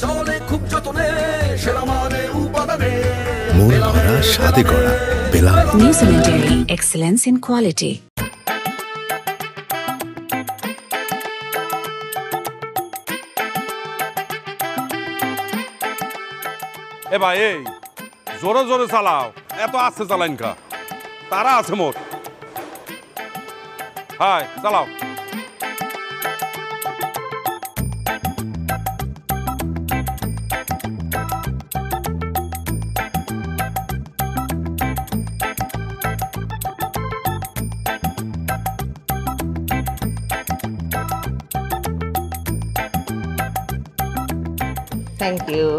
চলে খুব যতনে সেরা মানে উপাদানে মন ভরা স্বাদে করা বেলা New Cemetery, excellence in quality. এ ভাই এই জোরে জোরে চালাও, এত আস্তে চালাইন কা, তারা আছে মোট। হাই চালাও। Thank you.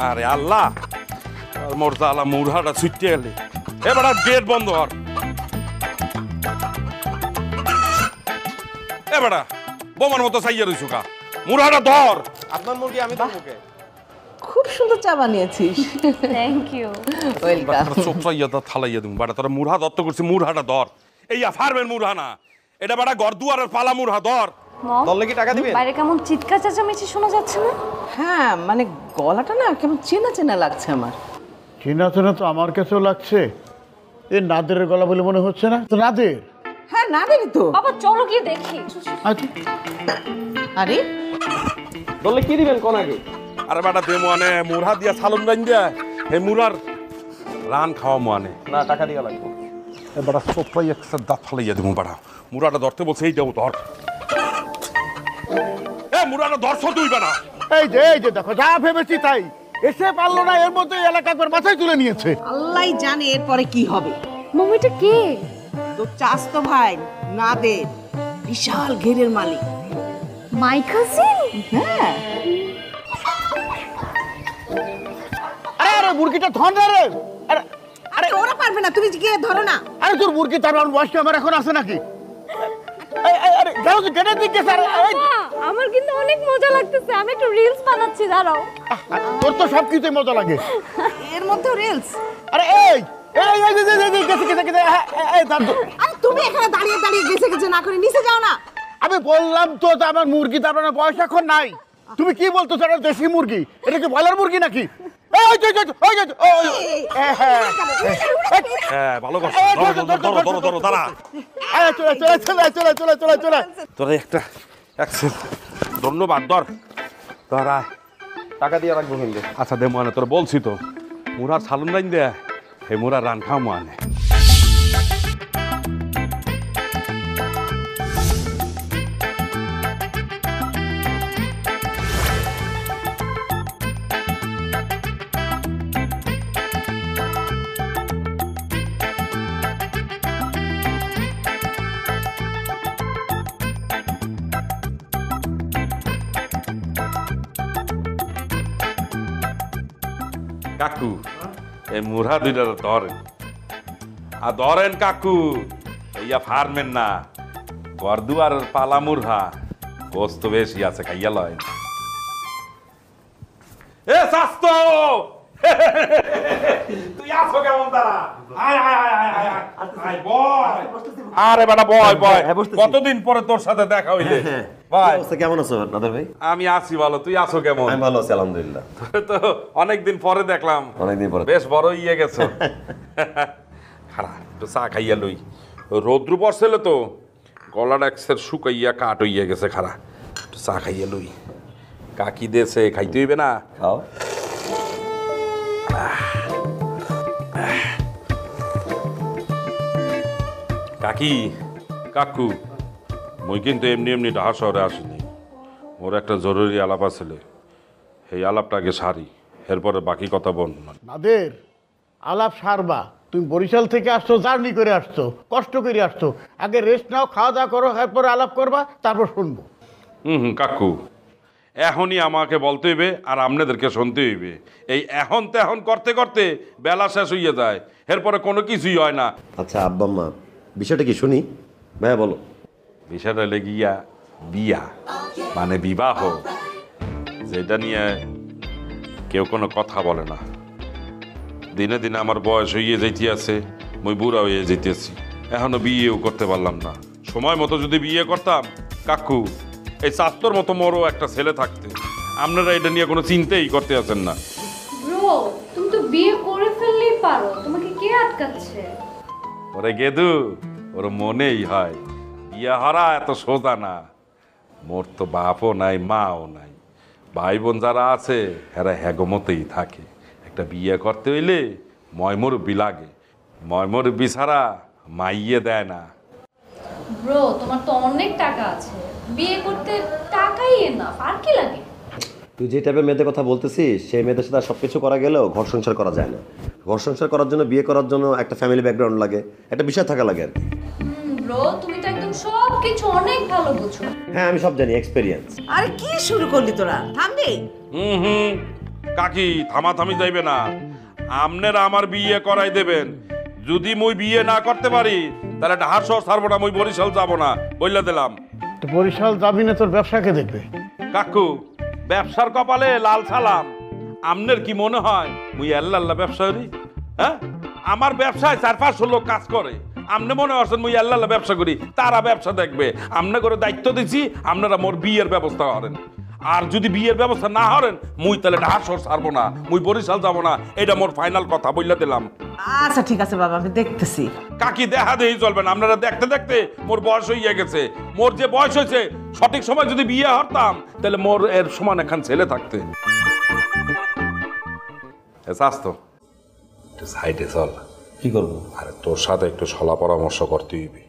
আরে আল্লাহ, মোর জ্বালা মুরহাটা ছুটতে গেলে এবার গেট বন্ধ কর। এবার বোমার মতো চাইয়া রইছু কা, মুরহাটা ধর। আপনার মুরগি আমি তো মুখে। খুব সুন্দর চা বানিয়েছিস। Thank you. ওয়েলকাম। চোখ চাইয়া তো থালাইয়া দিম বাড়া, তোরা মুরহা দত্ত করছি, মুরহাটা ধর। এই ফার্মের মুরহা না, এটা বাড়া ঘর দুয়ারের পালা মুরহা ধর। দললে কি টাকা দিবেন? বাইরে কেমন চিৎকার চেঁচামেচি শোনা যাচ্ছে না? হ্যাঁ মানে গলাটা না কেমন চেনা চেনা লাগছে আমার। চেনা চেনা তো আমার কাছেও লাগছে। এ নাদেরের গলা বলে মনে হচ্ছে না তো? নাদের? হ্যাঁ নাদেরই তো। বাবা চলো গিয়ে দেখি। আচ্ছা আরে দললে কি দিবেন কোন আগে? আরে বাড়া দে মানে মুরহা দিয়া সালন দাইন দিয়া এই মুরার রান খাওয়া মানে না টাকা দিয়া লাগবে। এবার চোখ পাইয়া দাঁত ফালাইয়া দিব বাড়া। মুরাটা ধরতে বলছে, এই যাও ধর। এ মুরাটা ধরছ তুই বাড়া। এই যে দেখো যা ভেবেছি তাই, এসে পারলো না, এর মধ্যে এলাকা একবার মাথায় তুলে নিয়েছে। আল্লাহই জানে এরপরে কি হবে। মমিটা কে? তো চাস্তো ভাই নাদের, বিশাল ঘেরের মালিক। My cousin? হ্যাঁ। আরে আরে মুরগিটা ধর না রে। আরে আরে ওরা পারবে না, তুমি গিয়ে ধরো না। আরে তোর মুরগি তার বয়সটা আমার এখন আছে নাকি? আরে যাও তো গেটের দিকে স্যার। আমার কিন্তু অনেক মজা লাগতেছে, আমি একটু রিলস বানাচ্ছি, দাঁড়াও। তোর তো সব কিছুই মজা লাগে। এর মধ্যে রিলস? আরে এই এই এই গেছে এই ধর। আরে তুমি এখানে দাঁড়িয়ে দাঁড়িয়ে গেছে না করে নিচে যাও না। আমি বললাম তো আমার মুরগি তার বয়স এখন নাই। তুমি কি বলতো স্যার? দেশি মুরগি, এটা কি ব্রয়লার মুরগি নাকি? হ্যাঁ ভালো করছো, ধরো ধরো ধরো দাঁড়া। চলে তোরা একটা ধন্যবাদ ধর ধর। আয় টাকা দিয়া রাখবো কিন্তু। আচ্ছা দে মানে তোর বলছি তো, মুরার সালন দাইন দে, এই মুরার রান খাওয়া মানে। কাকু এই মুরহা দুইটা ধরেন, আর ধরেন কাকু, ইয়া ফার্মের না, গরদুয়ার পালা মুরহা, গোস্ত বেশি আছে, খাইয়া লয়। এ শাস্তো তুই আসো কেমন তারা? আয় আয় আয় আয় আয় আয় বয়। আরে বেটা বয় বয়, কতদিন পরে তোর সাথে দেখা হইলে। ভাই কেমন আছো নাদের ভাই? আমি আছি ভালো, তুই আছো কেমন? আমি ভালো আছি আলহামদুলিল্লাহ। তো অনেকদিন পরে দেখলাম, অনেকদিন পরে বেশ বড় ইয়ে গেছো। খারাপ একটু চা খাইয়া লই, রৌদ্র পড়ছিল তো, গলাটা একসের শুকাইয়া কাট হইয়া গেছে। খারাপ একটু চা খাইয়া লই। কাকি দেছে খাইতে হইবে না? খাও। কাকি কাকু, মুই কিন্তু এমনি এমনি ঢাকা শহরে আসিনি, মোর একটা জরুরি আলাপ আছে, এই আলাপটাকে সারি, এরপরে বাকি কথা বল। নাদের আলাপ সারবা। তুমি বরিশাল থেকে আসছো, জার্নি করে আসছো, কষ্ট করে আসছো, আগে রেস্ট নাও, খাওয়া দাওয়া করো, এরপরে আলাপ করবা, তারপর শুনবো। কাকু এখনই আমাকে বলতে হইবে আর আপনাদেরকে শুনতে হইবে। এই এখন তো এখন করতে করতে বেলা শেষ হইয়া যায়, এরপরে কোনো কিছুই হয় না। আচ্ছা আব্বা আম্মা, বিষয়টা কি শুনি? ভাইয়া বলো। বিষয়টা লেগিয়া বিয়া মানে বিবাহ, যেটা নিয়ে কেউ কোনো কথা বলে না। দিনে দিনে আমার বয়স হইয়ে যাইতে আছে, মুই বুড়া হইয়া যাইতেছি। এখনো বিয়েও করতে পারলাম না। সময় মতো যদি বিয়ে করতাম, কাকু এই চাস্তর মতো মোরও একটা ছেলে থাকতে। আপনারা এটা নিয়ে কোনো চিন্তাই করতে আছেন না। ব্রো তুমি তো বিয়ে করে ফেললেই পারো, তোমাকে কে আটকাচ্ছে? ওরে গেদু, ওর মনেই হয় বিয়ে হারা এত সোজা না। মোর তো বাপও নাই, মাও নাই, ভাই বোন যারা আছে এরা হ্যাগমতেই থাকে। একটা বিয়ে করতে হইলে ময়মুরব্বি লাগে, ময়মুরব্বি ছাড়া মাইয়ে দেয় না। ব্রো তোমার তো অনেক টাকা আছে, বিয়ে করতে টাকাই এনাফ, আর কি লাগে? তুই যে টাইপের মেয়েদের কথা বলতেছিস সেই মেয়েদের সাথে সব কিছু করা গেলেও ঘর সংসার করা যায় না। ঘর সংসার করার জন্য, বিয়ে করার জন্য একটা ফ্যামিলি ব্যাকগ্রাউন্ড লাগে, একটা বিষয় থাকা লাগে আর কি। ব্রো তুমি তো একদম সব কিছু অনেক ভালো বুঝো। হ্যাঁ আমি সব জানি, এক্সপেরিয়েন্স। আরে কি শুরু করলি তোরা, থামবি? কাকি থামাথামি যাইবে না। আমনেরা আমার বিয়ে করাই দেবেন। যদি মুই বিয়ে না করতে পারি তাহলে ঢাকা শহর ছাড়বো না, মুই বরিশাল যাবো না, বললে দিলাম। তো বরিশাল যাবি না, তোর ব্যবসাকে দেখবে। কাকু ব্যবসার কপালে লাল সালাম। আমনের কি মনে হয় মুই আল্লাহ ব্যবসা করি? হ্যাঁ, আমার ব্যবসায় 4-500 লোক কাজ করে। আমনে মনে করছেন মুই আল্লাহ ব্যবসা করি? তারা ব্যবসা দেখবে। আমনে করে দায়িত্ব দিছি, আপনারা মোর বিয়ের ব্যবস্থা করেন। আর যদি বিয়ের ব্যবস্থা না করেন মুই তাহলে ঢাকা শহর ছাড়বো না, মুই বরিশাল যাবো না। এটা মোর ফাইনাল কথা, বললে দিলাম। আচ্ছা ঠিক আছে বাবা, আমি দেখতেছি। কাকি দেখা দেই চলবে না। আপনারা দেখতে দেখতে মোর বয়স হয়ে গেছে। মোর যে বয়স হয়েছে, সঠিক সময় যদি বিয়ে হতাম তাহলে মোর এর সমান এখন ছেলে থাকতে। আসতো একটু সাইডে চল। কি করবো? আরে তোর সাথে একটু সলা পরামর্শ করতে হইবে।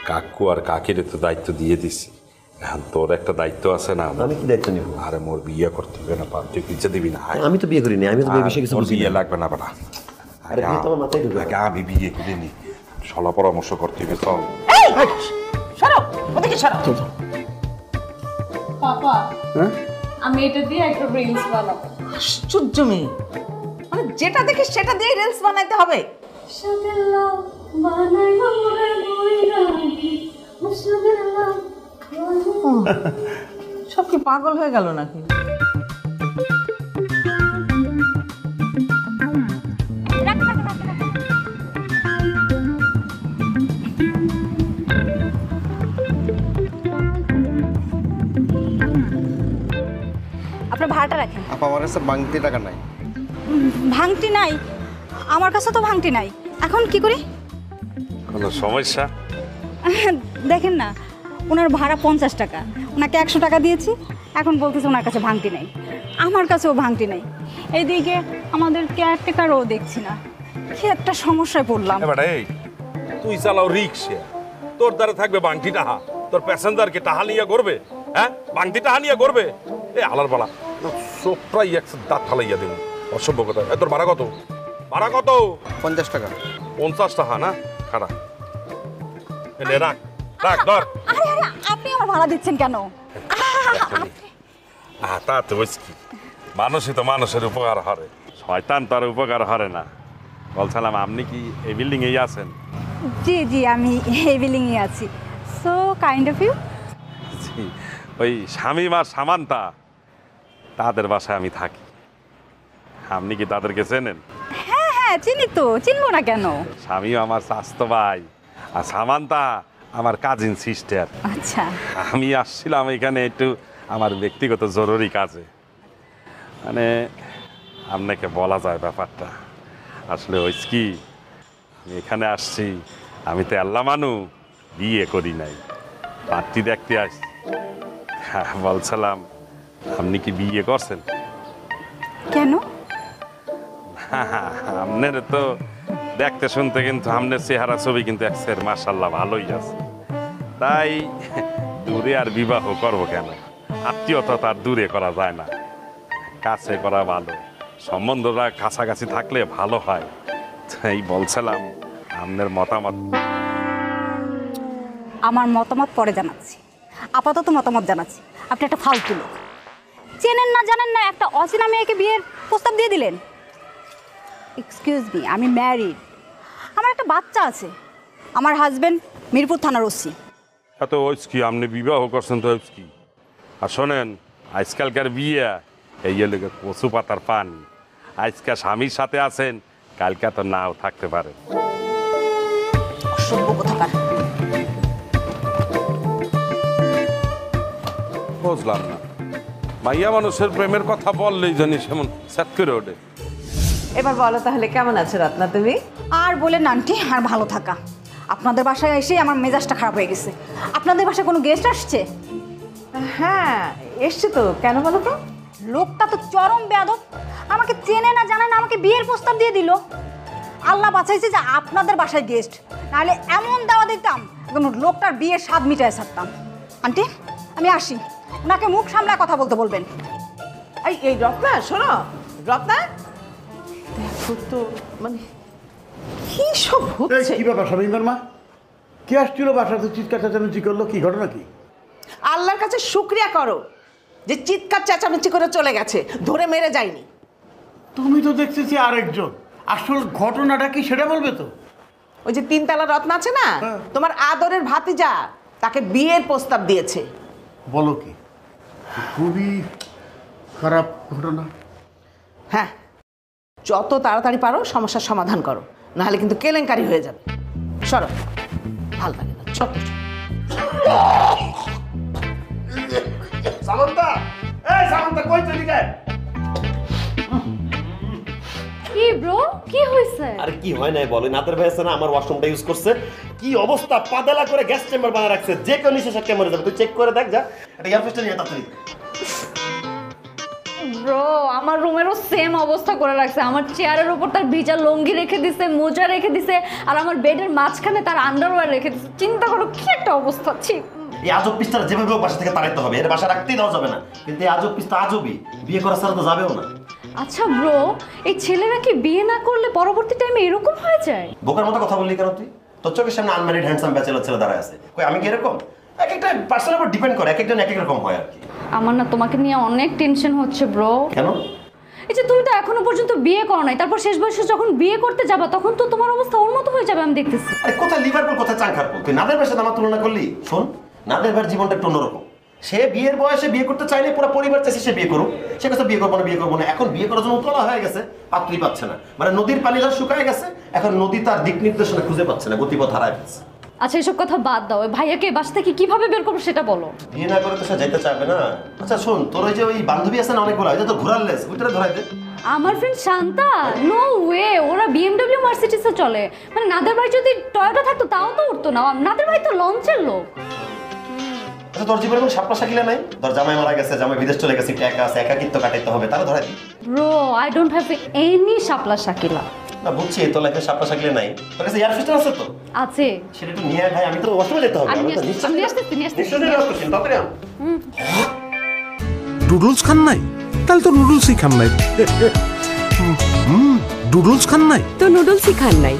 কাকু আর কাকির একটু দায়িত্ব দিয়ে দিছি, এখন তোর একটা দায়িত্ব আছে না? আমি কি দায়িত্ব নিব? আরে মোর বিয়ে করতে হবে না, তুই পিছিয়ে দিবি না। আমি তো বিয়ে করিনি, আমি তো বিয়ে বিষয়ে কিছু বুঝি বিয়ে না। লাগবে না বেটা। আরে বিয়ে তো আমার মাথায় ঢুকে আগে আমি বিয়ে করিনি, সলা পরামর্শ করতে হবে। চল। এই সরো, ওদিকে সরো। পাপা আমি এটা দিয়ে একটা রিলস বানাবো। আশ্চর্য মেয়ে, মানে যেটা দেখিস সেটা দিয়ে রিলস বানাইতে হবে? সব কি পাগল হয়ে গেল নাকি? আপনার ভাড়াটা রাখেন। আপা আমার কাছে বাংতি টাকা নাই। ভাঙটি নাই? আমার কাছে তো ভাঙটি নাই, এখন কি করি? কোনো সমস্যা? দেখেন না, ওনার ভাড়া 50 টাকা, ওনাকে 100 টাকা দিয়েছি, এখন বলতেছে ওনার কাছে ভাঙটি নেই। আমার কাছেও ভাঙটি নেই। এইদিকে আমাদের কেয়ারটেকারও দেখছি না। কি একটা সমস্যায় পড়লাম। এই তুই চালাও রিক্সা, তোর দ্বারা থাকবে বাংটি টাহা, তোর প্যাসেঞ্জারকে টাহা নিয়ে করবে? হ্যাঁ, বাংটি টাহা নিয়ে করবে? এ আলার বালা চোখটাই একশো দাঁত ফালাইয়া দিন। অসভ্য কথা। তোর ভাড়া কত? ভাড়া কত? 50 টাকা। 50 টাকা না? খারাপ এনে রাখ, রাখ ধর। আরে আরে আপনি আমার ভাড়া দিচ্ছেন কেন? তা তো কি, মানুষই তো মানুষের উপকার হরে, শয়তান তার উপকার হরে না। বলছিলাম আপনি কি এই বিল্ডিং এই আছেন? জি জি আমি এই বিল্ডিংয়ে আছি। So kind of you. ওই শামীম আর সামান্তা তাদের বাসায় আমি থাকি। আপনি কি তাদেরকে চেনেন? হ্যাঁ হ্যাঁ চিনি তো, চিনবো না কেন? শামীম আমার স্বাস্থ্য ভাই আর সামান্তা আমার কাজিন সিস্টার। আচ্ছা। আমি আসছিলাম এখানে একটু আমার ব্যক্তিগত জরুরি কাজে। মানে আপনাকে বলা যায় ব্যাপারটা আসলে ওই কি, আমি এখানে আসছি, আমি তো আল্লাহ মানু, বিয়ে করি নাই, পাত্রী দেখতে আসছি। বলছিলাম আপনি কি বিয়ে করছেন? কেন? আপনার তো দেখতে শুনতে কিন্তু আপনার চেহারা ছবি কিন্তু একসের মাশাআল্লাহ ভালোই আছে। তাই দূরে আর বিবাহ করব কেন? আত্মীয়তা তার দূরে করা যায় না, কাছে করা ভালো। সম্বন্ধরা কাছাকাছি থাকলে ভালো হয়। তাই বলছিলাম আপনার মতামত। আমার মতামত পরে জানাচ্ছি, আপাতত মতামত জানাচ্ছি। আপনি একটা ফালতু লোক, চেনেন না জানেন না একটা অচেনা মেয়েকে বিয়ের প্রস্তাব দিয়ে দিলেন। এক্সকিউজ মি, আমি ম্যারিড, আমার একটা বাচ্চা আছে, আমার হাজবেন্ড মিরপুর থানার ওসি। এত ওই কি আপনি বিবাহ করছেন তো কি? আর শোনেন, আজকালকার বিয়ে এই লেগে কচু পাতার পানি। আজকাল স্বামীর সাথে আছেন, কালকে তো নাও থাকতে পারে। অসভ্য কোথাকার। বুঝলাম না, মাইয়া মানুষের প্রেমের কথা বললেই জানিস এমন স্যাট করে ওঠে। এবার বলো তাহলে কেমন আছো রত্না তুমি? আর বলেন আন্টি, আর ভালো থাকা। আপনাদের বাসায় এসেই আমার মেজাজটা খারাপ হয়ে গেছে। আপনাদের বাসায় কোনো গেস্ট আসছে? হ্যাঁ এসছে তো, কেন বলো তো? লোকটা তো চরম বেয়াদব, আমাকে চেনে না জানে না, আমাকে বিয়ের প্রস্তাব দিয়ে দিল। আল্লাহ বাঁচাইছে যে আপনাদের বাসায় গেস্ট, নাহলে এমন দেওয়া দিতাম একদম লোকটার বিয়ের স্বাদ মিটায় ছাড়তাম। আন্টি আমি আসি, ওনাকে মুখ সামলায় কথা বলতে বলবেন। এই রত্না শোনো, রত্না দেখো তো মানে কি সব হচ্ছে। কি ব্যাপার শামিমার মা? কে আসছিল বাসাতে চিৎকার চেঁচামেচি করলো? কি ঘটনা কি? আল্লাহর কাছে শুকরিয়া করো যে চিৎকার চেঁচামেচি করে চলে গেছে, ধরে মেরে যায়নি। তুমি তো দেখতেছি আরেকজন। আসল ঘটনাটা কি সেটা বলবে তো? ওই যে তিনতলা রত্না আছে না, তোমার আদরের ভাতিজা, তাকে বিয়ের প্রস্তাব দিয়েছে। বলো কি? খুবই খারাপ ঘটনা। হ্যাঁ, যত তাড়াতাড়ি পারো সমস্যার সমাধান করো, নাহলে কিন্তু কেলেঙ্কারি হয়ে যাবে। সরো, ভাল লাগে না ছোট সামন্তা, এই সামন্তা কই চলি যায়? কি ব্রো, কি হইছে? আর কি হয় নাই বলে, নাদের ভাই আছে না আমার ওয়াশরুমটা ইউজ করছে, কি অবস্থা, পাদালা করে গ্যাস চেম্বার বানায় রাখছে, যে কেউ নিঃশ্বাস মরে যাবে। তুই চেক করে দেখ, যা একটা এয়ার ফ্রেশনার নিয়ে তাড়াতাড়ি। ব্রো আমার রুমেরও সেম অবস্থা করে রাখছে। আমার চেয়ারের উপর তার ভিজা লুঙ্গি রেখে দিছে, মোজা রেখে দিছে, আর আমার বেডের মাঝখানে তার আন্ডারওয়্যার রেখে দিছে। চিন্তা করো কি একটা অবস্থা। ছি, এই আজব পিস্তারা যেভাবে হোক বাসা থেকে তাড়াইতে হবে, এর বাসা রাখতেই দেওয়া যাবে না। কিন্তু এই আজব পিস্তা আজবই, বিয়ে করা ছাড়া তো যাবেও না। আচ্ছা ব্রো, এই ছেলেরা কি বিয়ে না করলে পরবর্তী টাইমে এরকম হয়ে যায়? বোকার মতো কথা বললি কেন তুই? তোর চোখের সামনে আনম্যারিড হ্যান্ডসাম ব্যাচেলর ছেলে দাঁড়ায় আছে, কই আমি কি এরকম? এক একটা পার্সনের উপর ডিপেন্ড করে, এক একজন এক এক রকম হয় আর কি। আমার না তোমাকে নিয়ে অনেক টেনশন হচ্ছে ব্রো। কেন? এই যে তুমি তো এখনো পর্যন্ত বিয়ে করো নাই, তারপর শেষ বয়সে যখন বিয়ে করতে যাবা তখন তো তোমার অবস্থা ওর মতো হয়ে যাবে আমি দেখতেছি। আরে কোথায় লিভারপুল, কোথায় চাংখারপুল? তুই নাদের ভাইয়ের সাথে আমার তুলনা করলি? শোন, নাদের ভাইয়ের জীবনটা একটু অন্যরকম। সে বিয়ের বয়সে বিয়ে করতে চাইলে পুরো পরিবার চাইছে সে বিয়ে করুক, সে কাছে বিয়ে করবো না বিয়ে করবো না। এখন বিয়ে করার জন্য উতলা হয়ে গেছে, পাত্রী পাচ্ছে না, মানে নদীর পানি যা শুকায় গেছে, এখন নদী তার দিক নির্দেশনা খুঁজে পাচ্ছে না, গতিপথ হারায় ফেলছে। আচ্ছা এসব কথা বাদ দাও, ওই ভাইয়াকে বাসা থেকে কিভাবে বের করবো সেটা বলো। বিয়ে না করে তো সে যেতে চাইবে না। আচ্ছা শোন, তোর ওই যে ওই বান্ধবী আছে না অনেকগুলো, ওই যে তোর ঘোরার লেস, ওইটা ধরাই দে। আমার ফ্রেন্ড শান্তা, নো ওয়ে, ওরা বিএমডব্লিউ মার্সিডিসে চলে। মানে নাদের ভাই যদি টয়োটা থাকতো তাও তো উঠতো না, নাদের ভাই তো লঞ্চের লোক। আচ্ছা তোর জীবনে কোনো সাপলা সাকিলা নাই? তোর জামাই মারা গেছে, জামাই বিদেশ চলে গেছে, একা আছে, একাকিত্ব কাটাইতে হবে, তারা ধরাই দিই। Bro I don't have any Shapla Shakila. না বুঝছি, তোর লাইফে সাপলা সাকিলা নাই, তোর কাছে এয়ার ফ্রেশনার আছে তো? আছে। সেটা একটু নিয়ে আয় ভাই, আমি তো ওয়াশরুমে যেতে হবে। আমি আমি তো নিয়ে আসতেছি, নিয়ে আসতেছি। তাড়াতাড়ি আন। নুডলস খান নাই? তাহলে তো নুডলসই খান নাই। নুডলস খান নাই তো নুডলসই খান নাই।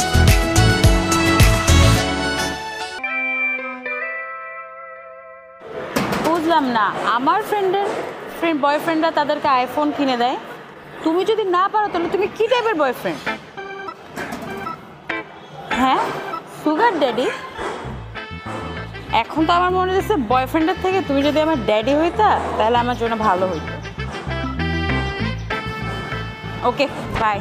বুঝলাম না, আমার বয়ফ্রেন্ডরা তাদেরকে আইফোন কিনে দেয়, তুমি যদি না পারো তাহলে তুমি কি টাইপের বয়ফ্রেন্ড? হ্যাঁ, সুগার ড্যাডি? এখন তো আমার মনে হচ্ছে বয়ফ্রেন্ডের থেকে তুমি যদি আমার ড্যাডি হইতা তাহলে আমার জন্য ভালো হইতো। Okay bye.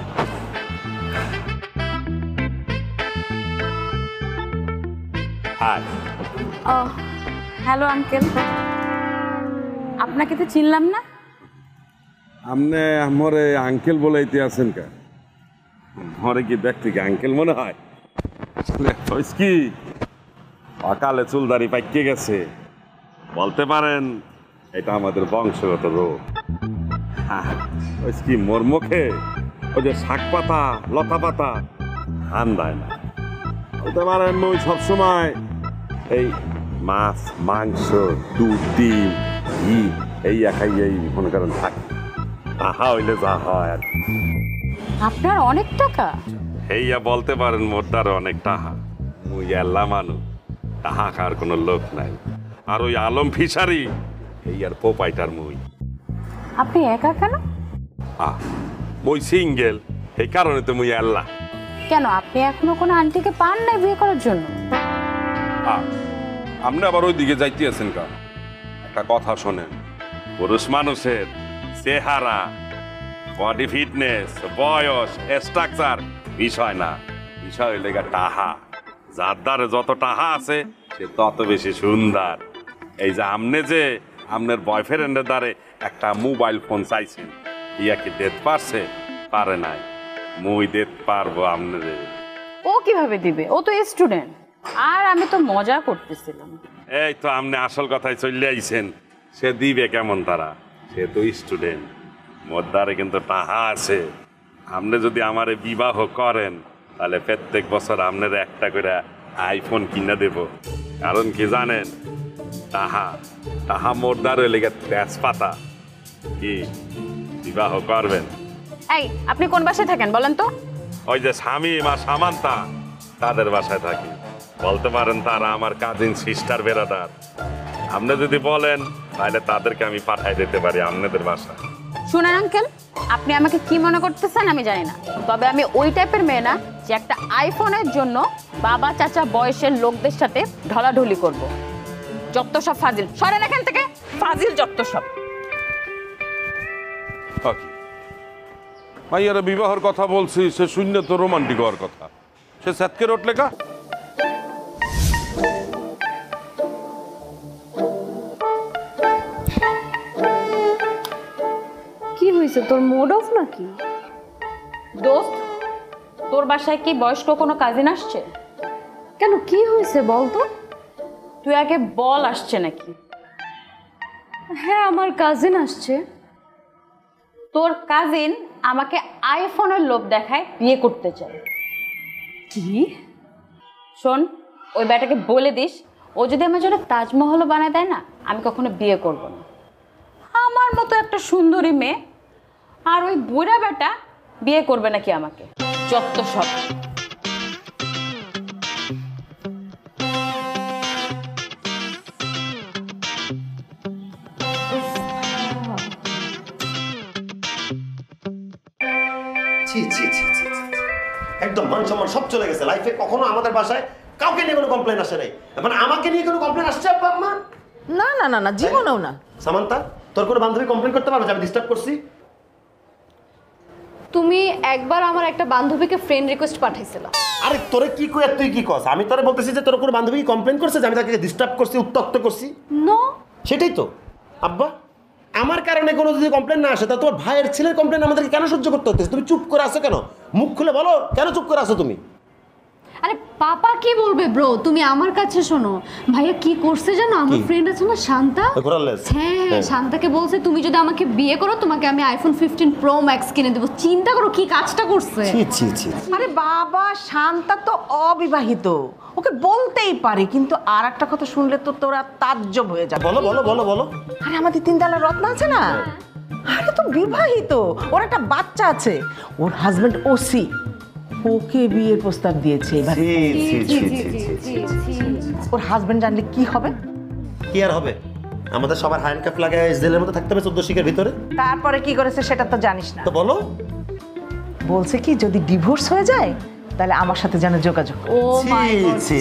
Hi. Hello uncle, আপনাকে তো চিনলাম না। আপনি আমরে আঙ্কেল বলাইতে আছেন কা? মরে কি দেখতে কি আঙ্কেল মনে হয়? কি অকালে চুলদারি পাইকে গেছে, বলতে পারেন এটা আমাদের বংশগত রোগ। ওই কি মোর মুখে ওই যে শাক পাতা লতা পাতা আন্দায় না, বলতে পারেন ওই সবসময় এই মাছ মাংস দুধ ডিম ঘি এই একাই এই মনে করেন থাকি, তাহা হইলে যা হয় আর কি। আপনার অনেক টাকা? এইয়া বলতে পারেন মোটার অনেক টাহা, মুই আল্লাহ মানু, তাহা কার কোনো লোক নাই। আর ওই আলম ফিশারি এই আর পোপাইটার মুই। আপনি একা কেন? মুই সিঙ্গেল, এই কারণে তো মুই আল্লাহ। কেন, আপনি এখনো কোনো আন্টিকে পান নাই বিয়ে করার জন্য? আপনি আবার ওই দিকে যাইতে আছেন কা? একটা কথা শোনেন, পুরুষ মানুষের চেহারা, বডি ফিটনেস, বয়স, স্ট্রাকচার বিষয় না, বিষয় হইলে টাহা। যার দ্বারে যত টাকা আছে সে তত বেশি সুন্দর। এই যে আমনে যে আপনার বয়ফ্রেন্ডের দ্বারে একটা মোবাইল ফোন চাইছেন, ইয়া কি দিতে পারছে? পারে নাই। মুই দিতে পারবো আপনাদের। ও কিভাবে দিবে? ও তো স্টুডেন্ট। আর আমি তো মজা করতেছিলাম। এই তো আপনি আসল কথায় চলে আইছেন। সে দিবে কেমন তারা? সে তো স্টুডেন্ট। মোর দ্বারে কিন্তু টাকা আছে। আপনি যদি আমারে বিবাহ করেন তাহলে প্রত্যেক বছর আপনার একটা করে আইফোন কিনে দেব। কারণ কি জানেন? টাহা মোর দ্বারে লেগে তেজপাতা। কি বিবাহ করবেন? এই আপনি কোন বাসায় থাকেন বলেন তো? ওই যে স্বামী বা সামান্তা তাদের বাসায় থাকি। বলতে পারেন তারা আমার কাজিন সিস্টার বেরাদার। আপনি যদি বলেন তাহলে তাদেরকে আমি পাঠাই দিতে পারি আপনাদের বাসায়। শুনেন আঙ্কেল, আপনি আমাকে কি মনে করতেছেন আমি জানি না, তবে আমি ওই টাইপের মেয়ে না যে একটা আইফোনের জন্য বাবা চাচা বয়সের লোকদের সাথে ঢলাঢলি করব। যত সব ফাজিল, সরেন এখান থেকে, ফাজিল যত সব। ভাইয়ারা বিবাহের কথা বলছি, সে শূন্য তো রোমান্টিক হওয়ার কথা। সে সাতকে রোট লেখা। কি হয়েছে, তোর মুড অফ নাকি? দোস্ত, তোর বাসায় কি বয়স্ক কোনো কাজিন আসছে? কেন, কি হয়েছে বল তো? তুই আগে বল আসছে নাকি? হ্যাঁ, আমার কাজিন আসছে। তোর কাজিন আমাকে আইফোনের লোভ দেখায় বিয়ে করতে চায়। কি? শোন, ওই ব্যাটাকে বলে দিস ও যদি আমার জন্য তাজমহলও বানায় দেয় না, আমি কখনো বিয়ে করব না। আমার মতো একটা সুন্দরী মেয়ে আর ওই বুড়া বেটা বিয়ে করবে নাকি আমাকে? যত সব। একদম মান সম্মান সব চলে গেছে। লাইফে কখনো আমাদের বাসায় কাউকে নিয়ে কোনো কমপ্লেন আসে নাই। এখন আমাকে নিয়ে কোনো কমপ্লেন আসছে আব্বা আম্মা? না না না না, জীবনেও না। সামান্তা, তোর কোনো বান্ধবী কমপ্লেন করতে পারবে যে আমি ডিস্টার্ব করছি? তুমি একবার আমার একটা বান্ধবীকে ফ্রেন্ড রিকোয়েস্ট পাঠাইছিলা। আরে তোরে কি কই, তুই কি কস? আমি তোরে বলতেছি যে তোর কোনো বান্ধবী কমপ্লেন করছে যে আমি তাকে ডিস্টার্ব করছি, উত্তক্ত করছি? নো, সেটাই তো আব্বা। আমার কারণে কোনো যদি কমপ্লেন না আসে তা তোমার ভাইয়ের ছেলের কমপ্লেন আমাদেরকে কেন সহ্য করতে হচ্ছে? তুমি চুপ করে আসো কেন? মুখ খুলে বলো, কেন চুপ করে আসো তুমি? আরে পাপা কি বলবে ব্রো? তুমি আমার কাছে শোনো। ভাইয়া কি করছে জানো? আমার ফ্রেন্ড আছে না শান্তা, হ্যাঁ শান্তাকে বলছে তুমি যদি আমাকে বিয়ে করো তোমাকে আমি আইফোন 15 প্রো ম্যাক্স কিনে দেবো। চিন্তা করো কি কাজটা করছে। আরে বাবা, শান্তা তো অবিবাহিত, ওকে বলতেই পারি, কিন্তু আর একটা কথা শুনলে তো তোরা তাজ্জব হয়ে যাবে। বলো বলো বলো বলো। আরে আমাদের তিনতলা রত্না আছে না, আরে তো বিবাহিত, ওর একটা বাচ্চা আছে, ওর হাজবেন্ড ওসি ওকে বিয়ের প্রস্তাব দিয়েছে। ওর হাজবেন্ড জানলে কি হবে? কি আর হবে? আমাদের সবার হ্যান্ডকাপ লাগায় জেলের মধ্যে থাকতে হবে 14 শিখের ভিতরে। তারপরে কি করেছে সেটা তো জানিস না। তো বলো। বলছে কি যদি ডিভোর্স হয়ে যায় তাহলে আমার সাথে যেন যোগাযোগ। ও মাই গড, ছি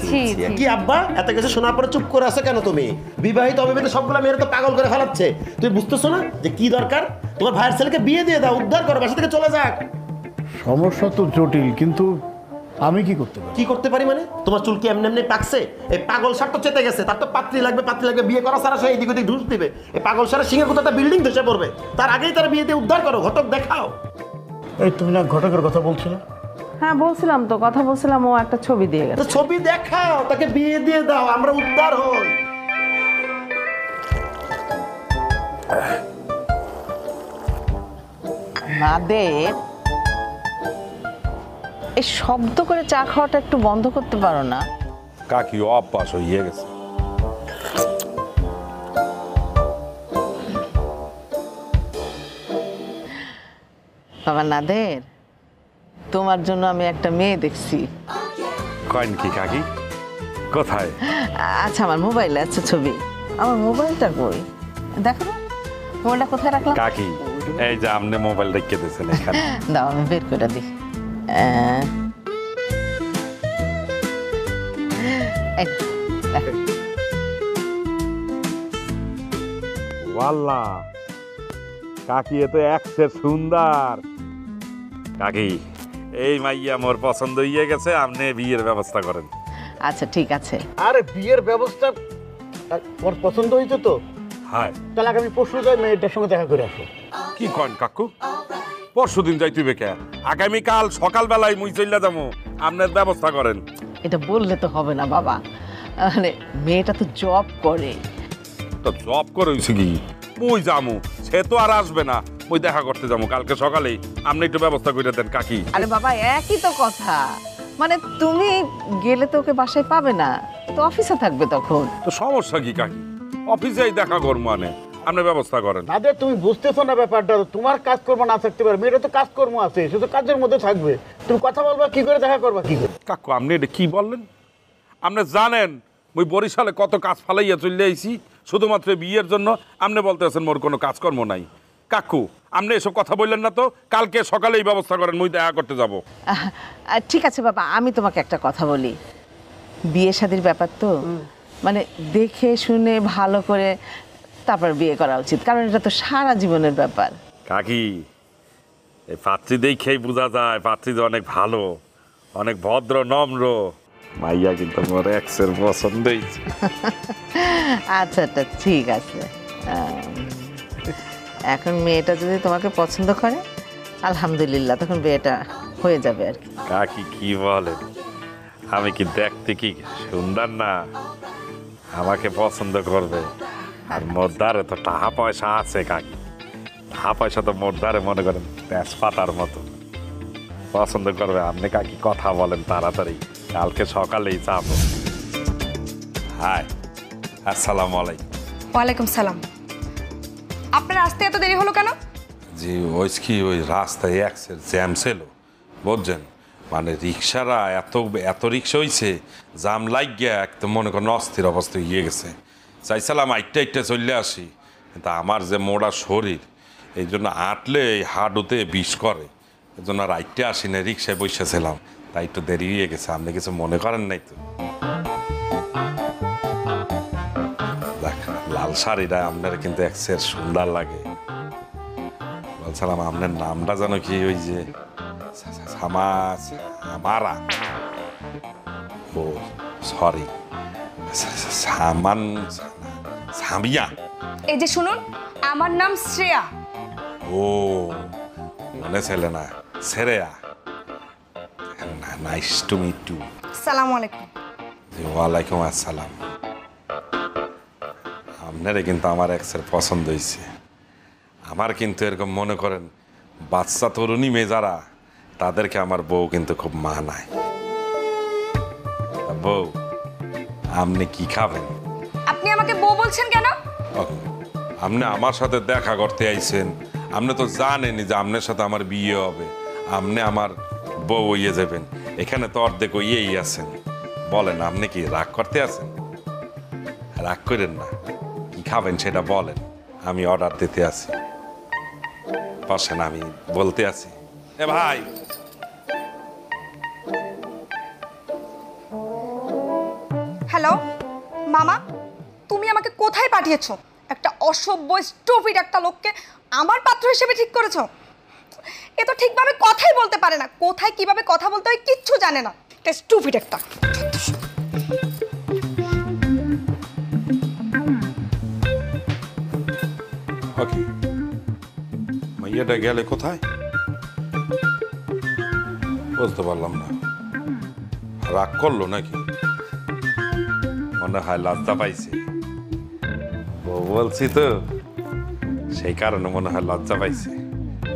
ছি। কি আব্বা, এত কিছু শোনার পরে চুপ করে আছো কেন তুমি? বিবাহিত অবিবাহিত সবগুলো মেয়েরা তো পাগল করে ফেলাচ্ছে। তুমি বুঝতেছো না যে কি দরকার? তোমার ভাইয়ের ছেলেকে বিয়ে দিয়ে দাও, উদ্ধার করো, বাসা থেকে চলে যাক। সমস্যা তো জটিল, কিন্তু আমি কি করতে পারি? কি করতে পারি মানে? তোমার চুল কি এমনি এমনি পাকছে? এই পাগল সার তো চেতে গেছে, তার তো পাত্রী লাগবে, পাত্রী লাগবে। বিয়ে করা সারা সে এদিক ওদিক ঢুস দিবে। এই পাগল সারা সিংহের কোথাও বিল্ডিং ধসে পড়বে, তার আগেই তার বিয়ে দিয়ে উদ্ধার করো, ঘটক দেখাও। এই তুমি না ঘটকের কথা বলছিলে? হ্যাঁ বলছিলাম তো, কথা বলছিলাম, ও একটা ছবি দিয়ে গেছে। তো ছবি দেখাও, তাকে বিয়ে দিয়ে দাও, আমরা উদ্ধার হই। নাদের, এই শব্দ করে চা খাওয়াটা একটু বন্ধ করতে পারো না? কাকি অভ্যাস হয়ে গেছে। বাবা নাদের, তোমার জন্য আমি একটা মেয়ে দেখছি। কয় কি কাকি? কোথায়? আচ্ছা আমার মোবাইলে আছে ছবি। আমার মোবাইলটা কই? দেখো না মোবাইলটা কোথায় রাখলাম। কাকি এই যে আপনি মোবাইল রেখে দিয়েছেন এখানে। দাও আমি বের করে দিই। ওয়াল্লাহ কাকি এ তো একসের সুন্দর। কাকি এই মাইয়া মোর পছন্দ হয়ে গেছে, আপনি বিয়ের ব্যবস্থা করেন। আচ্ছা ঠিক আছে। আরে বিয়ের ব্যবস্থা তোমার পছন্দ হয়েছে তো? হ্যাঁ। তাহলে আগামী পরশু যাই মেয়েটার সঙ্গে দেখা করে আসো। কি কন কাকু? পরশুদিন যাই তুই বেকে? আগামীকাল সকালবেলায় মুই চইলা যাবো, আপনার ব্যবস্থা করেন। এটা বললে তো হবে না বাবা, মানে মেয়েটা তো জব করে। তো জব করে হইছে কি? মুই যামু, সে তো আর আসবে না, মুই দেখা করতে যাবো কালকে সকালেই। আপনি একটু ব্যবস্থা করে দেন কাকি। আরে বাবা একই তো কথা, মানে তুমি গেলে তো ওকে বাসায় পাবে না, তো অফিসে থাকবে তখন। তো সমস্যা কি কাকি? অফিসেই দেখা করবো, মানে আপনি ব্যবস্থা করেন। না তুমি বুঝতেছো না ব্যাপারটা, তোমার কাজকর্ম না থাকতে পারে, মেয়েটা তো কাজকর্ম আছে, সে তো কাজের মধ্যে থাকবে। তুমি কথা বলবা কি করে, দেখা করবা কি করে? কাকু আপনি এটা কি বললেন? আপনি জানেন মুই বরিশালে কত কাজ ফালাইয়া চলে আইছি শুধুমাত্র বিয়ের জন্য, আপনি বলতেছেন মোর কোনো কাজকর্ম নাই। কাকু আপনি এসব কথা বললেন না তো, কালকে সকালেই ব্যবস্থা করেন, মুই দেখা করতে যাব। ঠিক আছে বাবা, আমি তোমাকে একটা কথা বলি, বিয়ে শাদির ব্যাপার তো, মানে দেখে শুনে ভালো করে তারপর বিয়ে করা উচিত, কারণ এটা তো সারা জীবনের ব্যাপার। কাকি এই পাত্রী দেখেই বোঝা যায় পাত্রী যে অনেক ভালো, অনেক ভদ্র নম্র। মাইয়া কিন্তু মোর এক্সের পছন্দ হয়েছে। আচ্ছা আচ্ছা ঠিক আছে, এখন মেয়েটা যদি তোমাকে পছন্দ করে আলহামদুলিল্লাহ, তখন বিয়েটা হয়ে যাবে আর কি। কাকি কি বলেন? আমি কি দেখতে কি সুন্দর না? আমাকে পছন্দ করবে। আর মোদ্দারে তো টাকা পয়সা আছে কাকি, টাকা পয়সা তো মোদ্দারে মনে করেন তেজপাতার মতো, পছন্দ করবে। আপনি কাকি কথা বলেন তাড়াতাড়ি, কালকে সকালেই যাবো। হাই, আসসালামু আলাইকুম। ওয়ালাইকুম সালাম। আপনার আসতে এত দেরি হলো কেন? জি ওই কি ওই রাস্তায় এক্সের জ্যাম ছিল বুঝছেন, মানে রিক্সারা এত রিক্সা হয়েছে, জাম লাগিয়া একদম মনে করেন অস্থির অবস্থা হয়ে গেছে। চাইছিলাম আইটটা চলে আসি, কিন্তু আমার যে মোড়া শরীর, এই জন্য আটলে এই হাডুতে বিষ করে, এই জন্য আর আইটটা আসি না, রিক্সায় বসেছিলাম, তাই একটু দেরি হয়ে গেছে। আপনি কিছু মনে করেন নাই তো? দেখ লাল শাড়িটা আপনার কিন্তু এক্সের সুন্দর লাগে। বলছিলাম আপনার নামটা যেন কি, ওই যে সামারা, ও সরি সামান সামিয়া। এই যে শুনুন, আমার নাম শ্রেয়া। ও মনে ছিল না, Shreya. Nice to meet you. আসসালামু আলাইকুম। ওয়ালাইকুম আসসালাম। আপনারে কিন্তু আমার এক্সের পছন্দ হয়েছে। আমার কিন্তু এরকম মনে করেন বাচ্চা তরুণী মেয়ে যারা, তাদেরকে আমার বউ কিন্তু খুব মানায়। বউ আপনি কি খাবেন? আপনি আমাকে বউ বলছেন কেন? আপনি আমার সাথে দেখা করতে আইছেন, আপনি তো জানেনই যে আপনার সাথে আমার বিয়ে হবে, আপনি আমার বউ হইয়ে যাবেন। এখানে তো অর্ধেক ইয়েই আছেন। বলেন আপনি কি রাগ করতে আছেন? রাগ করেন না, কি খাবেন সেটা বলেন, আমি অর্ডার দিতে আছি। বসেন, আমি বলতে আছি। এ ভাই, হ্যালো মামা, তুমি আমাকে কোথায় পাঠিয়েছো? একটা অসভ্য স্টুপিড একটা লোককে আমার পাত্র হিসেবে ঠিক করেছো? এ তো ঠিকভাবে কথাই বলতে পারে না, কোথায় কিভাবে কথা বলতে হয় কিচ্ছু জানে না, একটা স্টুপিড একটা। মাইয়াটা গেলে কোথায় বুঝতে পারলাম না। রাগ করলো নাকি? মনে হয় লজ্জা পাইছে। বউ বলছি তো, সেই কারণে মনে হয় লজ্জা পাইছে।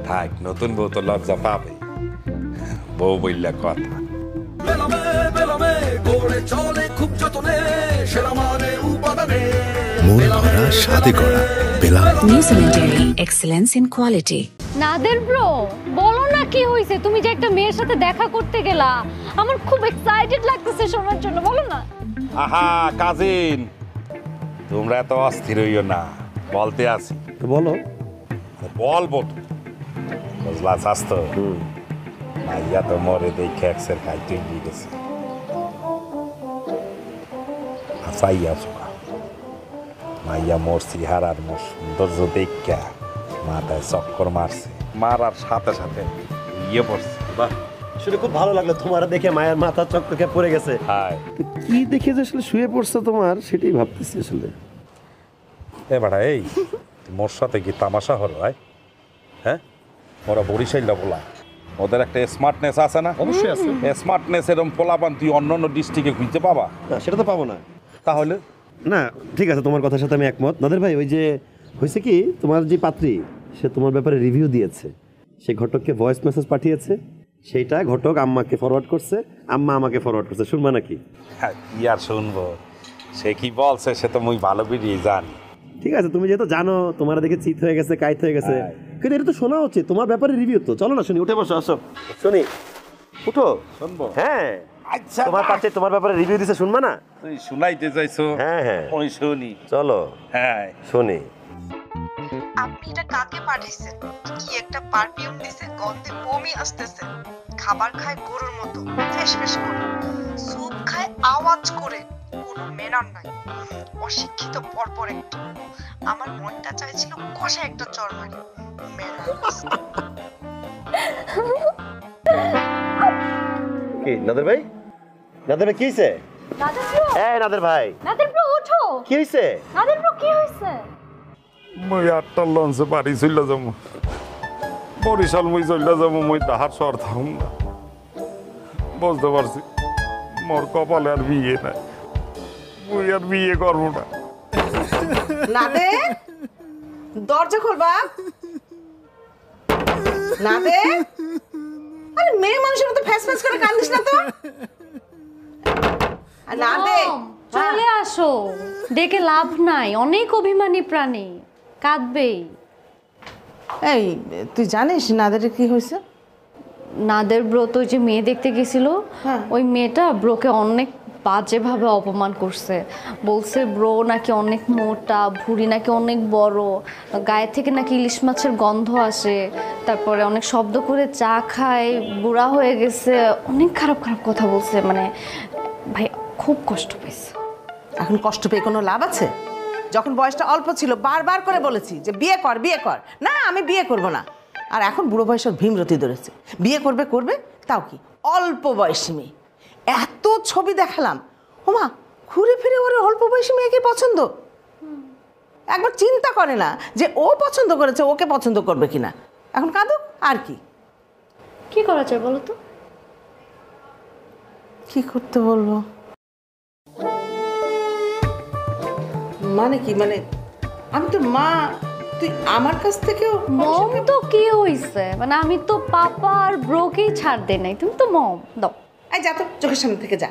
থাক, নতুন বউ তো লজ্জা পাবে, বউ বললে কথা। বেলামে বেলামে গড়ে চলে খুব যতনে, সেরা মানে উপাদানে মন ভরা স্বাদে গড়া বেলা। New Zealand Dairy, excellence in quality. Nader bro, বলো না কি হয়েছে? তুমি যে একটা মেয়ের সাথে দেখা করতে গেলা, আমার খুব এক্সাইটেড লাগতেছে শোনার জন্য, বলো না। আহা কাজিন, তোমরা এত অস্থির হইও না, বলতে আছি। বলো। বলবো তো, বুঝলা স্বাস্থ্য মাইয়া তো মরে দেখে এক্সের খাইতে গিয়ে গেছে। আসাইয়া শোনা মাইয়া মোর চেহারার মোর সৌন্দর্য দেখা মাথায় চক্কর মারছে, মারার সাথে সাথে ইয়ে পড়ছে। বাহ, শুনে খুব ভালো লাগলো, তোমার দেখে মায়ের মাথা চকচকে পড়ে গেছে। তো কি দেখে যে আসলে শুয়ে পড়ছে তোমার, সেটাই ভাবতেছি আসলে। এ বাড়া, এই মোর সাথে কি তামাশা হলো? হ্যাঁ, ওরা বরিশাইলা বলা, ওদের একটা স্মার্টনেস আছে না? অবশ্যই আছে। স্মার্টনেস এরকম পোলাপান তুই অন্য অন্য ডিস্ট্রিক্টে খুঁজতে পাবা না, সেটা তো পাবো না। তাহলে না, ঠিক আছে, তোমার কথার সাথে আমি একমত। নাদের ভাই, ওই যে হয়েছে কি, তোমার যে পাত্রী, সে তোমার ব্যাপারে রিভিউ দিয়েছে, সে ঘটককে ভয়েস মেসেজ পাঠিয়েছে, সেইটা ঘটক আম্মাকে ফরওয়ার্ড করছে, আম্মা আমাকে ফরওয়ার্ড করছে। শুনবা নাকি? হ্যাঁ, কি আর শুনবো, সে কি বলছে সে তো মুই ভালো করেই জানি। ঠিক আছে, তুমি যেহেতু জানো, তোমার দেখে চিত হয়ে গেছে, কাইত হয়ে গেছে, কিন্তু এটা তো শোনা হচ্ছে, তোমার ব্যাপারে রিভিউ তো। চলো না শুনি, উঠে বসো, আসো শুনি, উঠো শুনবো। হ্যাঁ, আচ্ছা, তোমার পাশে তোমার ব্যাপারে রিভিউ দিছে, শুনবা না? তুই শুনাইতে চাইছো? হ্যাঁ হ্যাঁ, ওই শুনি। চলো। হ্যাঁ, শুনি। আপনি এটা কাকে পাঠিয়েছেন? কি একটা পারফিউম দিছে, গন্ধে বমি আসতেছে। খাবার খায় গরুর মতো, ফেসফেস করে, স্যুপ খায় আওয়াজ করে, কোনো ম্যানার নাই। অশিক্ষিত পরপর একটু। আমার মনটা চাইছিল কষা একটা চড় মারি। কি নাদের ভাই? নাদের ভাই কি হইছে? এই নাদের ভাই, নাদের ব্রো ওঠো। কি হইছে? নাদের ব্রো কি হইছে? মই 8টা লঞ্চে বাড়ি চলে যাবো, বরিশাল মই চলে যাবো, মই তাহার শহর থাকুম না। বুঝতে পারছি মোর কপালে আর বিয়ে নাই, মই আর বিয়ে করবো না। নাদে, দরজা খোলবা। নাদে, আরে মেয়ে মানুষের মতো ফ্যাস ফ্যাস করে কান্দিস না তো। নাদে, চলে আসো, ডেকে লাভ নাই, অনেক অভিমানী প্রাণী, কাঁদবেই। এই তুই জানিস নাদের কি হয়েছে? নাদের ব্রো তো যে মেয়ে দেখতে গেছিল, ওই মেয়েটা ব্রোকে অনেক বাজেভাবে অপমান করছে। বলছে ব্রো নাকি অনেক মোটা, ভুঁড়ি নাকি অনেক বড়, গায়ে থেকে নাকি ইলিশ মাছের গন্ধ আসে, তারপরে অনেক শব্দ করে চা খায়, বুড়া হয়ে গেছে, অনেক খারাপ খারাপ কথা বলছে। মানে ভাই খুব কষ্ট পেয়েছে। এখন কষ্ট পেয়ে কোনো লাভ আছে? যখন বয়সটা অল্প ছিল বারবার করে বলেছি যে বিয়ে কর, বিয়ে কর। না, আমি বিয়ে করব না। আর এখন বুড়ো বয়সের ভীমরতি ধরেছে, বিয়ে করবে করবে, তাও কি অল্প বয়সী মেয়ে। এত ছবি দেখালাম, ওমা ঘুরে ফিরে ওর অল্প বয়সী মেয়েকে পছন্দ। একবার চিন্তা করে না যে ও পছন্দ করেছে, ওকে পছন্দ করবে কিনা। এখন কাঁদুক আর কি। কি করা যায় বলো তো? কি করতে বলবো মানে কি? মানে আমি তো মা, তুই আমার কাছ থেকেও মম তো কি হইছে? মানে আমি তো পাপা আর ব্রোকেই ছাড় দেই নাই, তুমি তো মম দাও। এই যা তো, চোখের সামনে থেকে যা।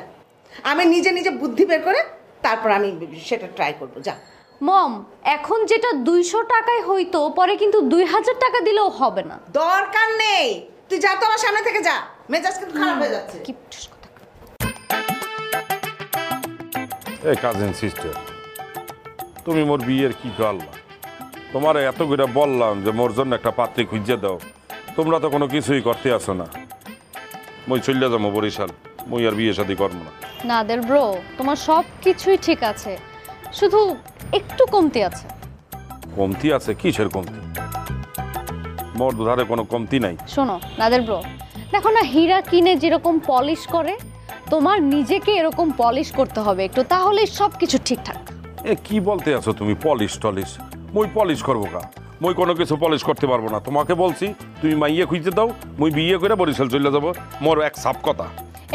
আমি নিজে নিজে বুদ্ধি বের করে তারপর আমি সেটা ট্রাই করবো। যা মম, এখন যেটা 200 টাকায় হইতো, পরে কিন্তু 2000 টাকা দিলেও হবে না। দরকার নেই, তুই যা তো আমার সামনে থেকে যা। মেজাজ কিন্তু খারাপ হয়ে যাচ্ছে। কি এই কাজিন সিস্টার, তুমি মোর বিয়ের কি করলা? তোমার এত করে বললাম যে মোর জন্য একটা পাত্রী খুঁজে দাও, তোমরা তো কোনো কিছুই করতে আসো না। মই চলে যাবো বরিশাল, মই আর বিয়ে শাদী করবো না। নাদের ব্রো, তোমার সব কিছুই ঠিক আছে, শুধু একটু কমতি আছে। কমতি আছে? কিসের কমতি? মোর ধারে কোনো কমতি নাই। শোনো নাদের ব্রো, দেখো না হীরা কিনে যেরকম পলিশ করে, তোমার নিজেকে এরকম পলিশ করতে হবে একটু, তাহলে সব কিছু ঠিকঠাক। এ কি বলতে আছো তুমি? পলিশ টলিশ? মই পলিশ করবো কা? মই কোনো কিছু পলিশ করতে পারবো না। তোমাকে বলছি তুমি মাইয়ে খুঁজতে দাও, মই বিয়ে করে বরিশাল চলে যাবো। মোর এক সাপ কথা।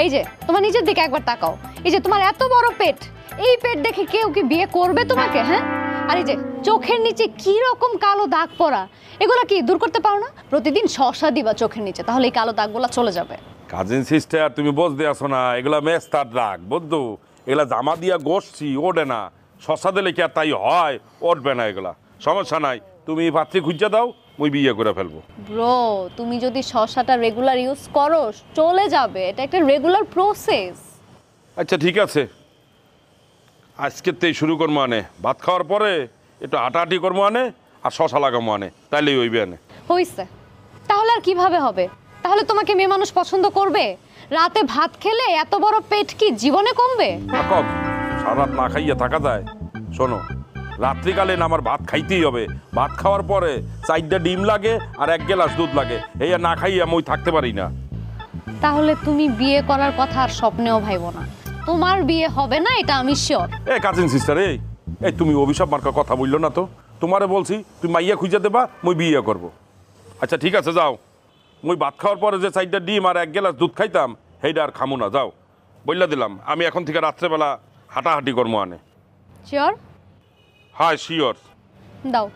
এই যে তোমার নিজের দিকে একবার তাকাও, এই যে তোমার এত বড় পেট, এই পেট দেখে কেউ কি বিয়ে করবে তোমাকে? হ্যাঁ, আর এই যে চোখের নিচে কি রকম কালো দাগ পড়া, এগুলো কি দূর করতে পারো না? প্রতিদিন শসা দিবা চোখের নিচে, তাহলে এই কালো দাগগুলো চলে যাবে। কাজিন সিস্টার, তুমি বুঝতে আসো না, এগুলা মেস্তার দাগ, বুঝতো? এগুলা জামা দিয়া গোসছি, ওঠে না। শসা দিলে কি আর তাই হয়? উঠবে না, এগুলা সমস্যা নাই। তুমি পাত্রী খুঁজে দাও, মুই বিয়ে করে ফেলবো। ব্রো, তুমি যদি শসাটা রেগুলার ইউজ করো চলে যাবে, এটা একটা রেগুলার প্রসেস। আচ্ছা ঠিক আছে, আজকের তেই শুরু করবো আনে। ভাত খাওয়ার পরে একটু হাঁটাহাঁটি করবো আনে, আর শসা লাগাবো আনে, তাইলেই হইবে আনে। হইছে, তাহলে আর কিভাবে হবে? তাহলে তোমাকে মেয়ে মানুষ পছন্দ করবে? রাতে ভাত খেলে এত বড় পেট কি জীবনে কমবে? সারা রাত না খাইয়া থাকা যায়? শোনো, রাত্রিকালীন আমার ভাত খাইতেই হবে। ভাত খাওয়ার পরে 4টা ডিম লাগে আর 1 গ্লাস দুধ লাগে। এই না খাইয়া মই থাকতে পারি না। তাহলে তুমি বিয়ে করার কথা আর স্বপ্নেও ভাইবো না। তোমার বিয়ে হবে না, এটা আমি শিওর। এ কাজিন সিস্টার, এই এই তুমি অভিশাপ মার্কা কথা বললো না তো। তোমারে বলছি তুমি মাইয়া খুঁজে দেবা, মই বিয়ে করব। আচ্ছা ঠিক আছে যাও, মই ভাত খাওয়ার পরে যে 4টা ডিম আর 1 গ্লাস দুধ খাইতাম সেইটা আর খামু না। যাও, বললা দিলাম আমি এখন থেকে রাত্রেবেলা হাঁটাহাঁটি করবো আনে। শিওর? হ্যাঁ শিওর। দাও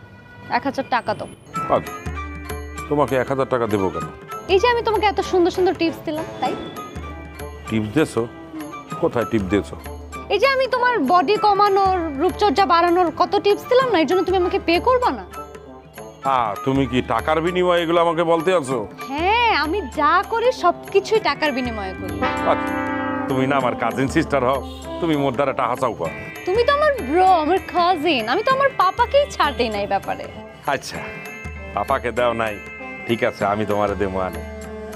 1000 টাকা দাও। তোমাকে 1000 টাকা দেবো কেন? এই যে আমি তোমাকে এত সুন্দর সুন্দর টিপস দিলাম, তাই। টিপস দিয়েছো? কোথায় টিপস দিয়েছো? এই যে আমি তোমার বডি কমানোর, রূপচর্চা বাড়ানোর কত টিপস দিলাম না, এর জন্য তুমি আমাকে পে করবা না? তুমি কি টাকার বিনিময়ে এগুলো আমাকে বলতে আছো? হ্যাঁ, আমি যা করি সবকিছুই টাকার বিনিময়ে করি। তুমি না আমার কাজিন সিস্টার হও, তুমি মোর দ্বারা টাকা চাও কর। তুমি তো আমার ব্রো, আমার কাজিন, আমি তো আমার পাপাকেই ছাড় দেই না এই ব্যাপারে। আচ্ছা পাপাকে দাও নাই, ঠিক আছে আমি তোমারে দেবো আনে,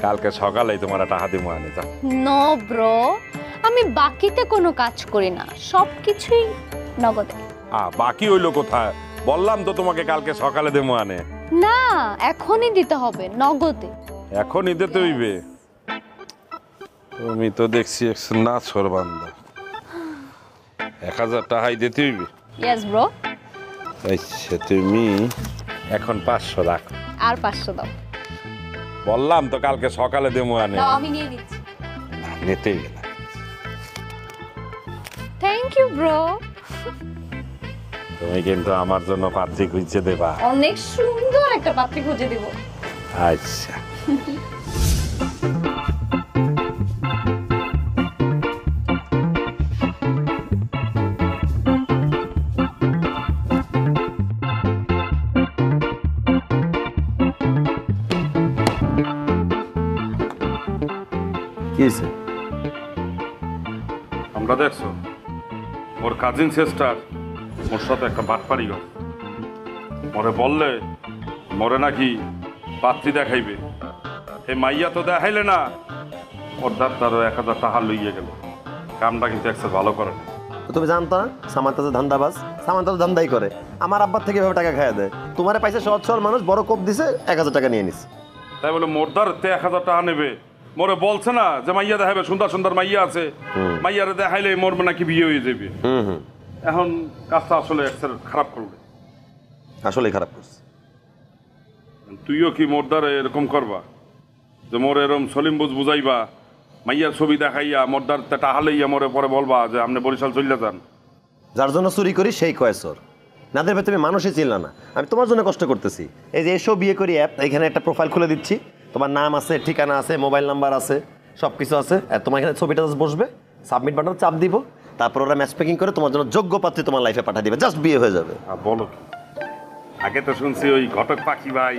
কালকে সকালেই তোমার টাকা দেবো আনে। যাও। নো ব্রো, আমি বাকিতে কোনো কাজ করি না, সবকিছুই নগদে। বাকি হইলো কোথায়? বললাম তো তোমাকে কালকে সকালে দেবো আনে। না, এখনই দিতে হবে, নগদে। এখনই দিতে হইবে? তুমি তো দেখছি না সরবান্দা। 1000 টাকাই দিতে হইবে? Yes bro. আচ্ছা তুমি এখন 500 রাখো। আর 500 দাও। বললাম তো কালকে সকালে দেবো আনে। দাও, আমি নিয়ে নিচ্ছি। না, নিতেই না। Thank you bro. তুমি কিন্তু আমার জন্য পাত্রী খুঁজে দেবা? অনেক সুন্দর একটা পাত্রী খুঁজে দেব। আচ্ছা। কি হয়েছে? আমরা দেখছো ওর কাজিন সিস্টার ওর সাথে একটা বাটপাড়ি গো। মরে বললে মরে নাকি পাত্রী দেখাইবে, এই মাইয়া তো দেখাইলে না, ওর ডাক্তারও 1000 টাকা লইয়ে গেল। কামটা কিন্তু একসাথে ভালো করে না। তুমি জানতো না সামান্তা তো ধান্দাবাজ? সামান্তা তো ধান্দাই করে। আমার আব্বার থেকে এভাবে টাকা খাইয়া দেয়। তোমারে পাইছে সহজ সরল মানুষ, বড় কোপ দিছে, 1000 টাকা নিয়ে নিস। তাই বলে মোরদার 1000 টাকা নেবে? মোরে বলছে না যে মাইয়া দেখাবে, সুন্দর সুন্দর মাইয়া আছে, মাইয়ারে দেখাইলে মোর নাকি বিয়ে হয়ে যাবে। এখন কাজটা আসলে খারাপ করবে। আসলেই খারাপ করছে। তুইও কি মোরদার এরকম করবা যে মোর এরকম সলিম বুঝ বুঝাইবা, মাইয়ার ছবি দেখাইয়া মোরদার টাকা লইয়া মোরে পরে বলবা যে আপনি বরিশাল চলে যান? যার জন্য চুরি করি সেই কয় চোর। নাদের ভাই তুমি মানুষই চিনলা না। আমি তোমার জন্য কষ্ট করতেছি। এই যে এসো বিয়ে করি অ্যাপ, এখানে একটা প্রোফাইল খুলে দিচ্ছি, তোমার নাম আছে, ঠিকানা আছে, মোবাইল নাম্বার আছে, সব কিছু আছে। আর তোমার এখানে ছবিটা বসবে, সাবমিট বাটন চাপ দিব, তারপর ওরা ম্যাচ প্যাকিং করে তোমার জন্য যোগ্য পাত্রী তোমার লাইফে পাঠিয়ে দিবে। জাস্ট বিয়ে হয়ে যাবে। বলো কি? আগে তো শুনছি ওই ঘটক পাখি ভাই,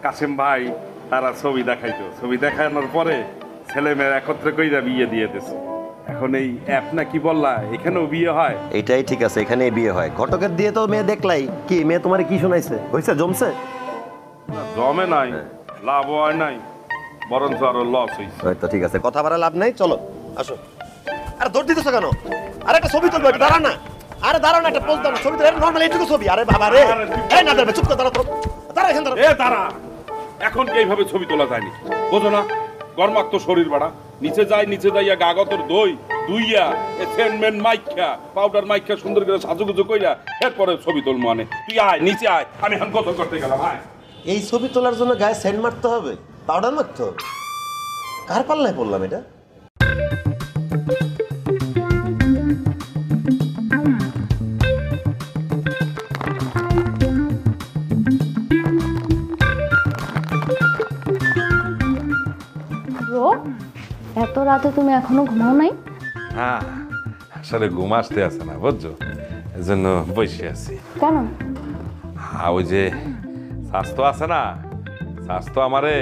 কাসেম ভাই তারা ছবি দেখাইতো, ছবি দেখানোর পরে ছেলে মেয়ের একত্রে কইরা বিয়ে দিয়ে দিছে। এখন এই অ্যাপ না কি বললা, এখানেও বিয়ে হয়? এটাই ঠিক আছে, এখানেই বিয়ে হয়। ঘটকের দিয়ে তো মেয়ে দেখলাই, কি মেয়ে তোমার কি শোনাইছে? হয়েছে, জমছে? জমে নাই, লাভ হয় নাই, বরঞ্চ আরো লস হয়েছে। হয়তো ঠিক আছে, কথা বাড়া লাভ নাই, চলো আসো। আরে দৌড় দিতেছো কেন? আরে একটা ছবি তুলবো, দাঁড়া না। আরে দাঁড়া না, একটা পোজ দাও না, ছবি তো নরমাল এইটুকু ছবি। আরে বাবা রে, এই না দাঁড়া, চুপ করে দাঁড়া, দাঁড়া এখানে দাঁড়া। এ দাঁড়া, এখন কি এইভাবে ছবি তোলা যায়নি? বোঝো না গরমাক্ত শরীর বাড়া, নিচে যাইয়া গাগতর দই দুইয়া এসেনমেন্ট মাইখা পাউডার মাইখা সুন্দর করে সাজুগুজু কইরা এরপরে ছবি তুল। মানে তুই আয় নিচে আয়, আমি এখন কত করতে গেলাম। আয়। এই ছবি তোলার জন্য গায়ে সেন্ট মারতে হবে, পাউডার মারতে হবে? কার পাল্লায় পড়লাম এটা? এত রাতে তুমি এখনো ঘুমাও নাই? হ্যাঁ, আসলে ঘুম আসতে আছে না বুঝছো, এজন্য বসে আছি। কেন? হ্যাঁ, ওই যে স্বাস্থ্য আছে না, স্বাস্থ্য আমারে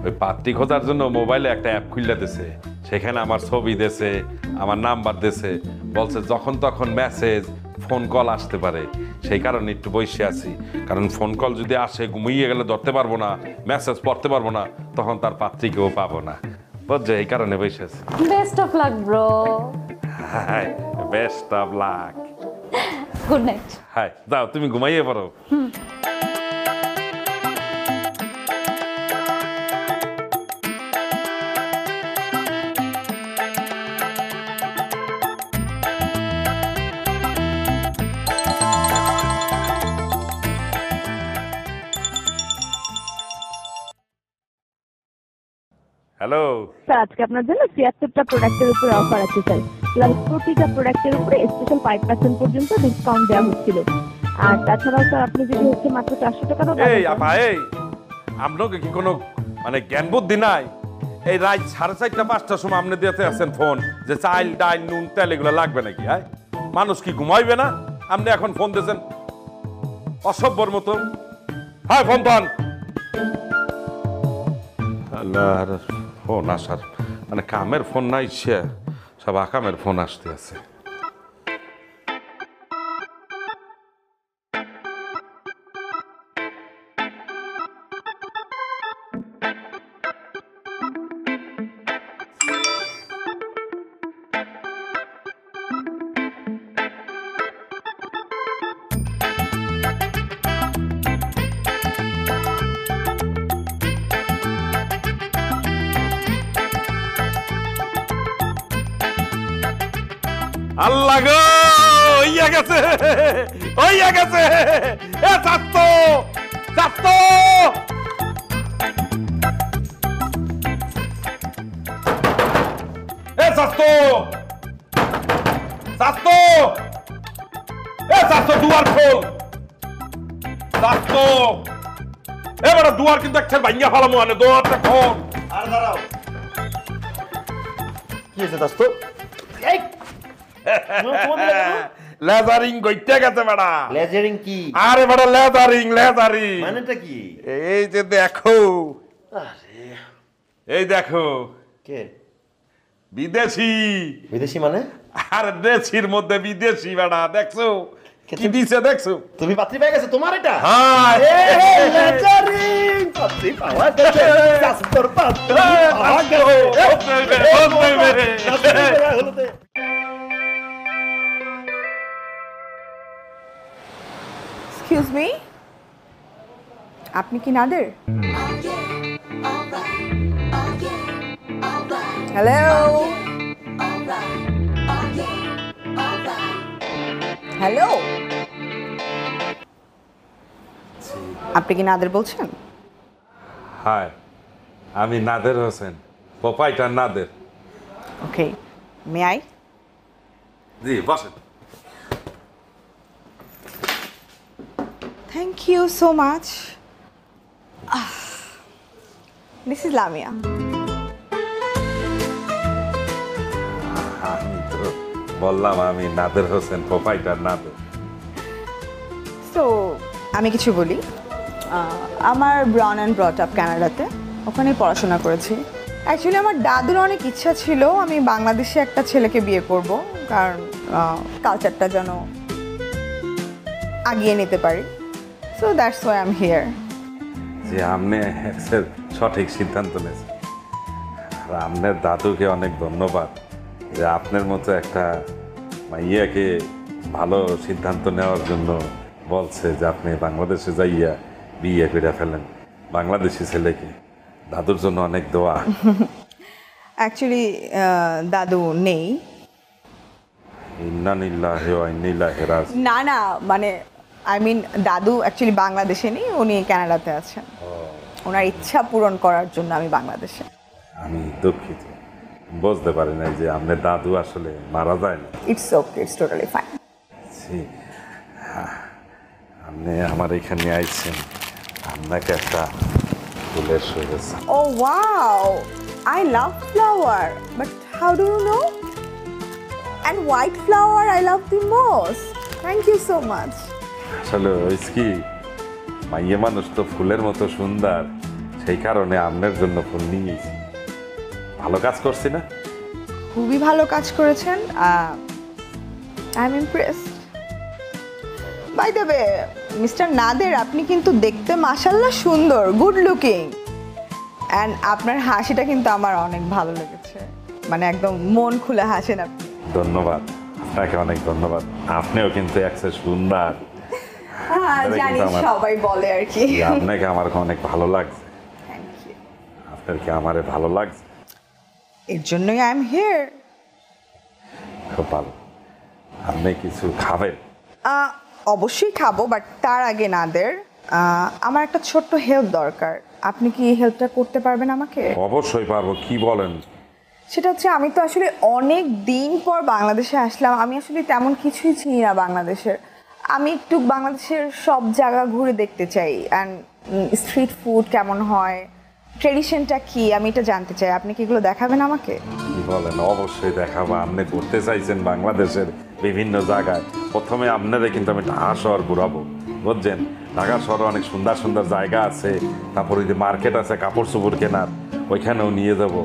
ওই পাত্রী খোঁজার জন্য মোবাইলে একটা অ্যাপ খুলে দিছে, সেখানে আমার ছবি দেছে, আমার নাম্বার দেছে, বলছে যখন তখন মেসেজ ফোন কল আসতে পারে। সেই কারণে একটু বসে আছি, কারণ ফোন কল যদি আসে ঘুমিয়ে গেলে ধরতে পারবো না, মেসেজ পড়তে পারবো না, তখন তার পাত্রীকেও পাবো না বুঝছো, এই কারণে বসে আছি। Best of luck bro. Hi, best of luck. Good night. Hi, যাও তুমি ঘুমাইয়ে পড়ো। হ্যালো স্যার আজকে আপনার জন্য ৭৬টা প্রোডাক্টের উপরে অফার আছে স্যার, প্লাস প্রতিটা প্রোডাক্টের উপরে স্পেশাল 5% পর্যন্ত ডিসকাউন্ট দেওয়া হচ্ছিল। আর তাছাড়াও স্যার আপনি যদি হচ্ছে মাত্র 400 টাকা দাও। এই আপা এই আপনাকে কি কোনো মানে জ্ঞান বুদ্ধি নাই? এই রাত 4:30 5টার সময় আপনি দিতে আছেন ফোন যে চাল ডাল নুন তেল এগুলো লাগবে নাকি? হ্যাঁ, মানুষ কি ঘুমাইবে না? আপনি এখন ফোন দিয়েছেন অসভ্যর মতো। হ্যাঁ ফোন পান আল্লাহর ফোন আসার মানে কামের ফোন নাই, সব আকামের ফোন আসতে আছে। আল্লাহ গো হইয়া গেছে হইয়া গেছে। এ চাচ্তো চাচ্তো এ চাচ্তো চাচ্তো এ চাচ্তো দুয়ার খোল চাচ্তো। এবারে দুয়ার কিন্তু একটা ভাঙ্গা ফেলামো আনে দুয়ারটা খোল। আর দাঁড়াও কি হয়েছে চাচ্তো? এই লেজারিং কইতে গেছে বেটা। লেজারিং কি? আরে বেটা লেজারিং লেজারিং মানেটা কি? এই যে দেখো এই দেখো কে বিদেশি। বিদেশি মানে? আর দেশির মধ্যে বিদেশি বেটা দেখছো কি দিছে দেখছো? তুমি পাত্রী পেয়ে গেছো তোমার এটা? হ্যাঁ লেজারিং পাত্রী পাওয়া গেছে। চাস্তর পাত্রী পাওয়া গেছে। এক্সকিউজ মি, আপনি কি নাদের? হ্যালো হ্যালো, আপনি কি নাদের বলছেন? হাই, আমি নাদের হোসেন, পোপাইটার নাদের। ওকে, মে আই? জি বসেন। Thank you so much. This is Lamia. আমি তো বললাম আমি নাদের হোসেন, পোপাইটার নাদের। So, আমি কিছু বলি। আমার ব্রন অ্যান্ড ব্রট আপ কানাডাতে, ওখানে পড়াশোনা করেছি। অ্যাকচুয়ালি আমার দাদুর অনেক ইচ্ছা ছিল আমি বাংলাদেশে একটা ছেলেকে বিয়ে করব, কারণ কালচারটা যেন আগিয়ে নিতে পারি। So that's why I'm here. যে আপনি সঠিক সিদ্ধান্ত নিয়েছেন। আর আপনার দাদুকে অনেক ধন্যবাদ যে আপনার মতো একটা মাইয়াকে ভালো সিদ্ধান্ত নেওয়ার জন্য বলছে যে আপনি বাংলাদেশে যাইয়া বিয়ে করে ফেলেন বাংলাদেশি ছেলেকে। দাদুর জন্য অনেক দোয়া। অ্যাকচুয়ালি দাদু নেই। ইন্না লিল্লাহি ওয়া ইন্না ইলাইহি রাজিউন। না না, মানে আই মিন দাদু অ্যাকচুয়ালি বাংলাদেশে নেই, উনি কানাডাতে আছেন। ওনার ইচ্ছা পূরণ করার জন্য আমি বাংলাদেশে। আমি দুঃখিত, বুঝতে পারি না যে আপনার দাদু আসলে মারা যায় না। It's okay, it's totally fine. আপনি আমার এখানে আইছেন, আপনাকে একটা ফুলের শুভেচ্ছা। Oh wow, I love flower, but how do you know? And white flower I love the most. Thank you so much. আসলে হয়েছে কি, মাইয়া মানুষ তো ফুলের মতো সুন্দর, সেই কারণে আপনার জন্য ফুল নিয়েছি। ভালো কাজ করছি না? খুবই ভালো কাজ করেছেন। I am impressed. By the way, mister Nader, আপনি কিন্তু দেখতে মাশাআল্লাহ সুন্দর, গুড লুকিং, অ্যান্ড আপনার হাসিটা কিন্তু আমার অনেক ভালো লেগেছে। মানে একদম মন খুলে হাসেন আপনি। ধন্যবাদ, আপনাকে অনেক ধন্যবাদ। আপনিও কিন্তু একসে সুন্দর। জানি, সবাই বলে আর কি। আপনাকে আমার অনেক ভালো লাগছে। আপনার কি আমারে ভালো লাগছে? এর জন্যই আই এম হিয়ার। খুব ভালো। আপনি কিছু খাবেন? অবশ্যই খাবো, বাট তার আগে নাদের, আমার একটা ছোট্ট হেল্প দরকার। আপনি কি এই হেল্পটা করতে পারবেন আমাকে? অবশ্যই পারবো, কি বলেন? সেটা হচ্ছে আমি তো আসলে অনেক দিন পর বাংলাদেশে আসলাম, আমি আসলে তেমন কিছুই চিনি না বাংলাদেশের। আমি একটু বাংলাদেশের সব জায়গা ঘুরে দেখতে চাই, অ্যান্ড স্ট্রিট ফুড কেমন হয়, ট্রেডিশনটা কি, আমি এটা জানতে চাই। আপনি কি এগুলো দেখাবেন আমাকে? কি বলেন? অবশ্যই দেখাবো। আপনি ঘুরতে চাইছেন বাংলাদেশের বিভিন্ন জায়গায়, প্রথমে আপনারা কিন্তু আমি ঢাকা শহর ঘুরাবো, বুঝছেন? ঢাকা শহরে অনেক সুন্দর সুন্দর জায়গা আছে, তারপর ওই যে মার্কেট আছে কাপড় চোপড় কেনার, ওইখানেও নিয়ে যাব,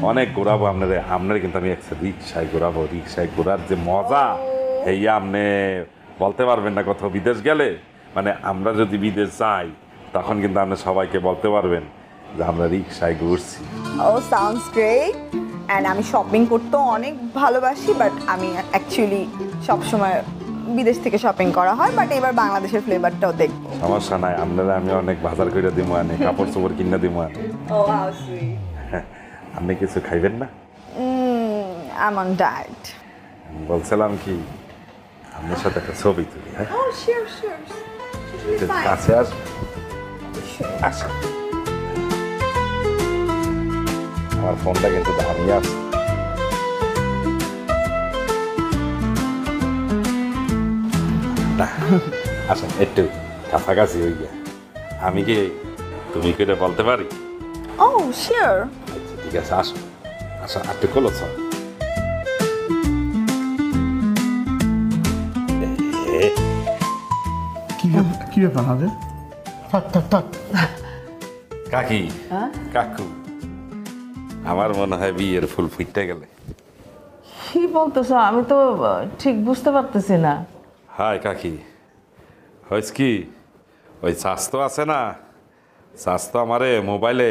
অনেক ঘোরাবো আপনারা কিন্তু আমি একটা রিক্সায় ঘোরাবো। রিক্সায় ঘোরার যে মজা, এই আপনি বলতে পারবেন না। কোথাও বিদেশ গেলে, মানে আমরা যদি বিদেশ যাই, তখন কিন্তু আপনি সবাইকে বলতে পারবেন যে আমরা রিক্সায় ঘুরছি। ও সাউন্ডস গ্রেট। অ্যান্ড আমি শপিং করতেও অনেক ভালোবাসি, বাট আমি অ্যাকচুয়ালি সবসময় বিদেশ থেকে শপিং করা হয়, বাট এবার বাংলাদেশের ফ্লেভারটাও দেখবো। সমস্যা নাই, আপনারা আমি অনেক বাজার করে দিব, আনে কাপড় চোপড় কিনে দিব। আনে ও হাউ সুইট। আপনি কিছু খাইবেন না? I am on diet. বলছিলাম কি, আপনার সাথে একটা ছবি তুলি। হ্যাঁ, ও শিওর শিওর, কাছে আস। আচ্ছা, আমার ফোনটা কিন্তু দামি আছে। আচ্ছা, একটু কাছাকাছি হয়ে গিয়া আমি কি তুমি কেটে বলতে পারি? ও শিওর। ঠিক আছে, আসো আসো, একটু খোলো। কি ব্যাপার আমাদের? থাক থাক থাক। কাকি, কাকু, আমার মনে হয় বিয়ের ফুল ফুটতে গেলে। কি বলতেছ? আমি তো ঠিক বুঝতে পারতেছি না। হাই কাকি, হয়েছে কি, ওই স্বাস্থ্য আছে না, স্বাস্থ্য আমারে মোবাইলে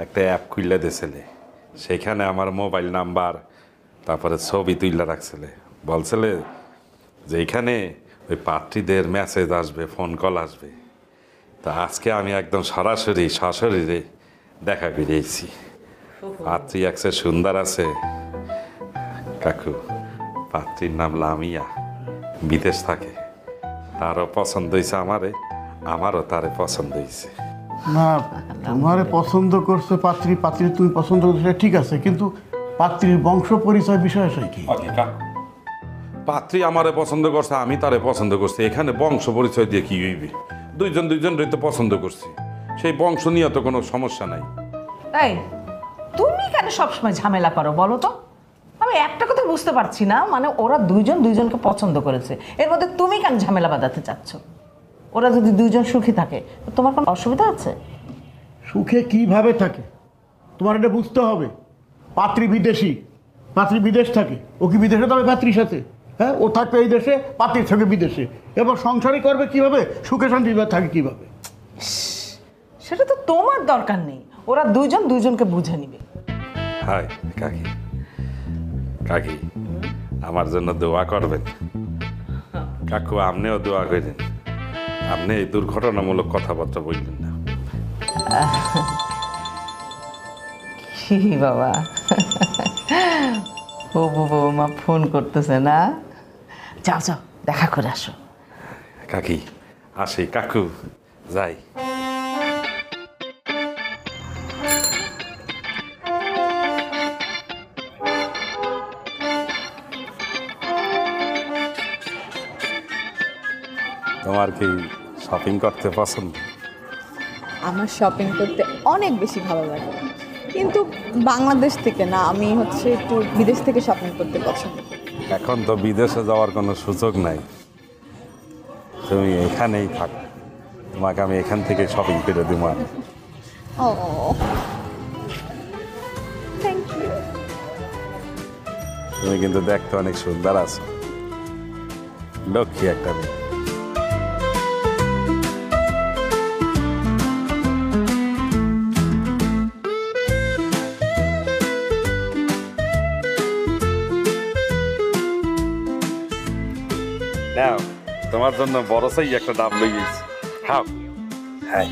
একটা অ্যাপ খুললে দিয়েছিলে, সেখানে আমার মোবাইল নাম্বার তারপরে ছবি তুইলা রাখছিলে, বলছিলে যে এখানে ওই পাত্রীদের মেসেজ আসবে, ফোন কল আসবে। তা আজকে আমি একদম সরাসরি সশরীরে দেখা করেছি। পাত্রী একসে সুন্দর আছে কাকু, পাত্রীর নাম লামিয়া, বিদেশ থাকে। তারও পছন্দ হয়েছে আমারে, আমারও তারে পছন্দ হয়েছে। না, তোমারে পছন্দ করছে পাত্রী, পাত্রী তুমি পছন্দ করছো ঠিক আছে, কিন্তু পাত্রীর বংশ পরিচয় বিষয় কি? পাত্রী আমারে পছন্দ করছে, আমি তারে পছন্দ করছি, এখানে বংশ পরিচয় দিয়ে কি হইবে? দুইজন তো পছন্দ করছি, সেই বংশ নিয়ে তো কোনো সমস্যা নাই। এই তুমি কেন সবসময় ঝামেলা করো বলো তো? আমি একটা কথা বুঝতে পারছি না, মানে ওরা দুইজনকে পছন্দ করেছে, এর মধ্যে তুমি কেন ঝামেলা বাঁধাতে চাচ্ছ? ওরা যদি দুইজন সুখী থাকে, তোমার কোনো অসুবিধা আছে? সুখে কিভাবে থাকে তোমার এটা বুঝতে হবে। পাত্রী বিদেশি, পাত্রী বিদেশ থাকে, ও কি বিদেশে তবে পাত্রীর সাথে? হ্যাঁ, ও থাকবে এই দেশে, পাত্রীর থাকে বিদেশে, এবার সংসারই করবে কিভাবে, সুখে শান্তি থাকে কিভাবে? সেটা তো তোমার দরকার নেই, ওরা দুইজনকে বুঝে নিবে। হাই কাকি, কাকি আমার জন্য দোয়া করবেন। কাকু আপনিও দোয়া করেন, আপনি এই দুর্ঘটনামূলক কথাবার্তা বললেন না। কি বাবা, ও বৌমা ফোন করতেছে না? যাও যাও, দেখা করে আসো। কাকি আসি, কাকু যাই। তোমার কি শপিং করতে পছন্দ? আমার শপিং করতে অনেক বেশি ভালো লাগে, কিন্তু বাংলাদেশ থেকে না, আমি হচ্ছে একটু বিদেশ থেকে শপিং করতে পছন্দ করি। এখন তো বিদেশে যাওয়ার কোনো সুযোগ নাই, তুমি এখানেই থাক, তোমাকে আমি এখান থেকে শপিং করে দিব। ও থ্যাংক ইউ। তুমি কিন্তু দেখতে অনেক সুন্দর আছো, লক্ষ্মী একটা মেয়ে। নাও, তোমার জন্য বড় সাই একটা ডাব লই গেছি, খাও। হ্যাঁ,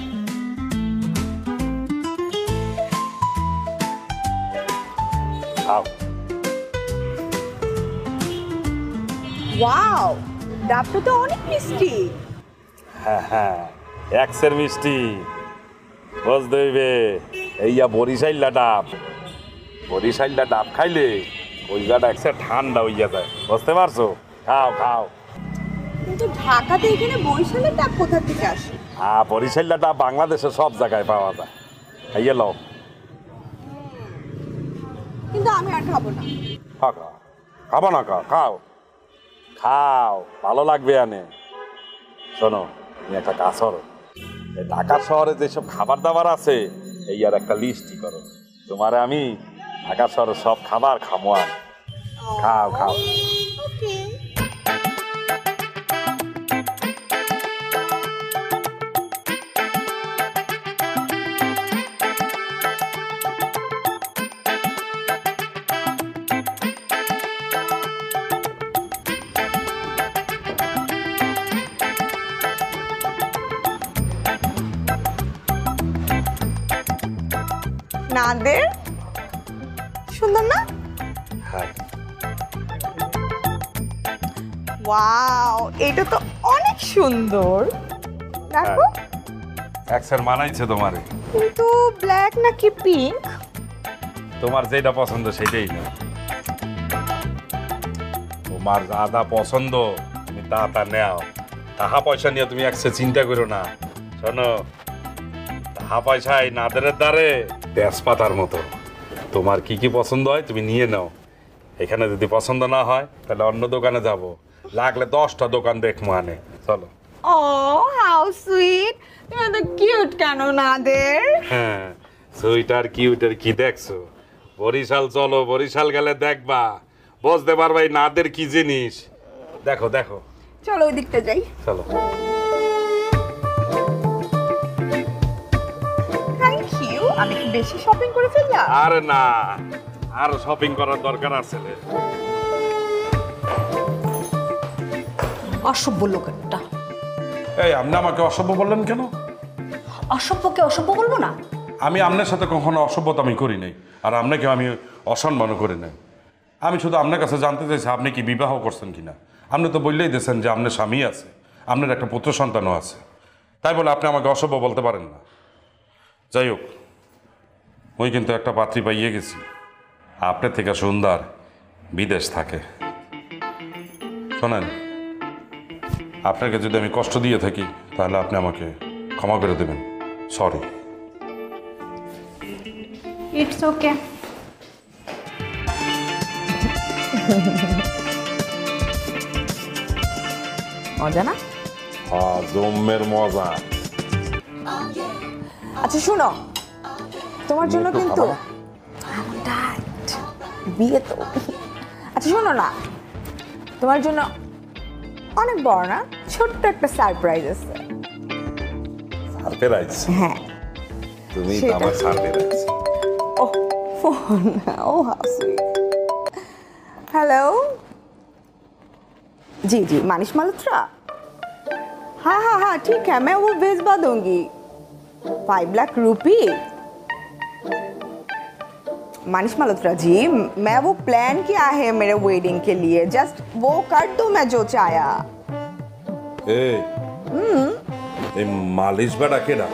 খাও। ওয়াও, ডাবটা তো অনেক মিষ্টি। হ্যাঁ হ্যাঁ, এক্সের মিষ্টি, বুঝতে হইবে এইয়া বরিশাইলা ডাব খাইলে ওই গাটা একসাথে ঠান্ডা হইয়া যায়, বুঝতে পারছো? খাও খাও। কিন্তু ঢাকাতে এখানে বরিশালের ডাব কোথা থেকে আসে? হ্যাঁ, বরিশাইলা ডাব বাংলাদেশের সব জায়গায় পাওয়া যায়, খাইয়ে লও। কিন্তু আমি আর খাবো না। খাবো না? খাও খাও, ভালো লাগবে। আনে শোনো, তুমি একটা কাজ করো, ঢাকা শহরে যেসব খাবার দাবার আছে এই আর একটা লিস্টই করো, তোমারে আমি ঢাকা শহরে সব খাবার খামো। আর খাও খাও। নাদের সুন্দর না? হ্যাঁ। ওয়াও, এটা তো অনেক সুন্দর। দেখো, একসার মানাইছে তোমারে। কিন্তু ব্ল্যাক নাকি পিঙ্ক? তোমার যেটা পছন্দ সেটাই না, তোমার যা পছন্দ তুমি তা নেও। টাকা পয়সা নিয়ে তুমি একসাথে চিন্তা করো না। শোনো, টাকা পয়সায় নাদের দ্বারে তেজপাতার মতো, তোমার কি কি পছন্দ হয় তুমি নিয়ে নাও। এখানে যদি পছন্দ না হয় তাহলে অন্য দোকানে যাব, লাগলে 10টা দোকান দেখবো। আনে চলো। ও হাউ সুইট, তুমি এত কিউট কেন নাদের? হ্যাঁ, সুইটার কিউটার কি দেখছো? বরিশাল চলো, বরিশাল গেলে দেখবা, বুঝতে পারবা এই নাদের কি জিনিস। দেখো দেখো, চলো ওই দিকটা যাই। চলো। Thank you. আমি কি বেশি শপিং করে ফেললাম? আরে না, আর শপিং করার দরকার আছে। অসভ্য লোক একটা। এই আপনি আমাকে অসভ্য বললেন কেন? অসভ্যকে অসভ্য বলবো না? আমি আপনার সাথে কখনো অসভ্যতা আমি করি নাই, আর আপনাকে আমি অসম্মানও করি নাই। আমি শুধু আপনার কাছে জানতে চাইছি আপনি কি বিবাহ করছেন কিনা। আপনি তো বললেই দিয়েছেন যে আপনার স্বামী আছে, আপনার একটা পুত্র সন্তানও আছে, তাই বলে আপনি আমাকে অসভ্য বলতে পারেন না। যাই হোক, ওই কিন্তু একটা পাত্রী পাইয়ে গেছি, আপনার থেকে সুন্দর, বিদেশ থাকে। শোনেন, আপনাকে যদি আমি কষ্ট দিয়ে থাকি তাহলে আপনি আমাকে ক্ষমা করে দেবেন। সরি। It's okay. মজা না? হ্যাঁ, জম্মের মজা। আচ্ছা শোনো, তোমার জন্য কিন্তু বিয়ে তো। আচ্ছা শোনো না, তোমার জন্য অনেক বড় না ছোট্ট একটা সারপ্রাইজ আছে। সারপ্রাইজ? হ্যাঁ, তুমি আমার surprise. Oh phone. Oh how sweet. Hello जी जी, मानिश मल्होत्रा। हाँ हाँ हाँ ठीक है, मैं वो भेजवा दूंगी। 5 लाख रुपए। मानिश मल्होत्रा जी, मैं वो प्लान किया है मेरे वेडिंग के लिए, जस्ट वो कर दो मैं जो चाहा। मालिश बड़ा केड़ा?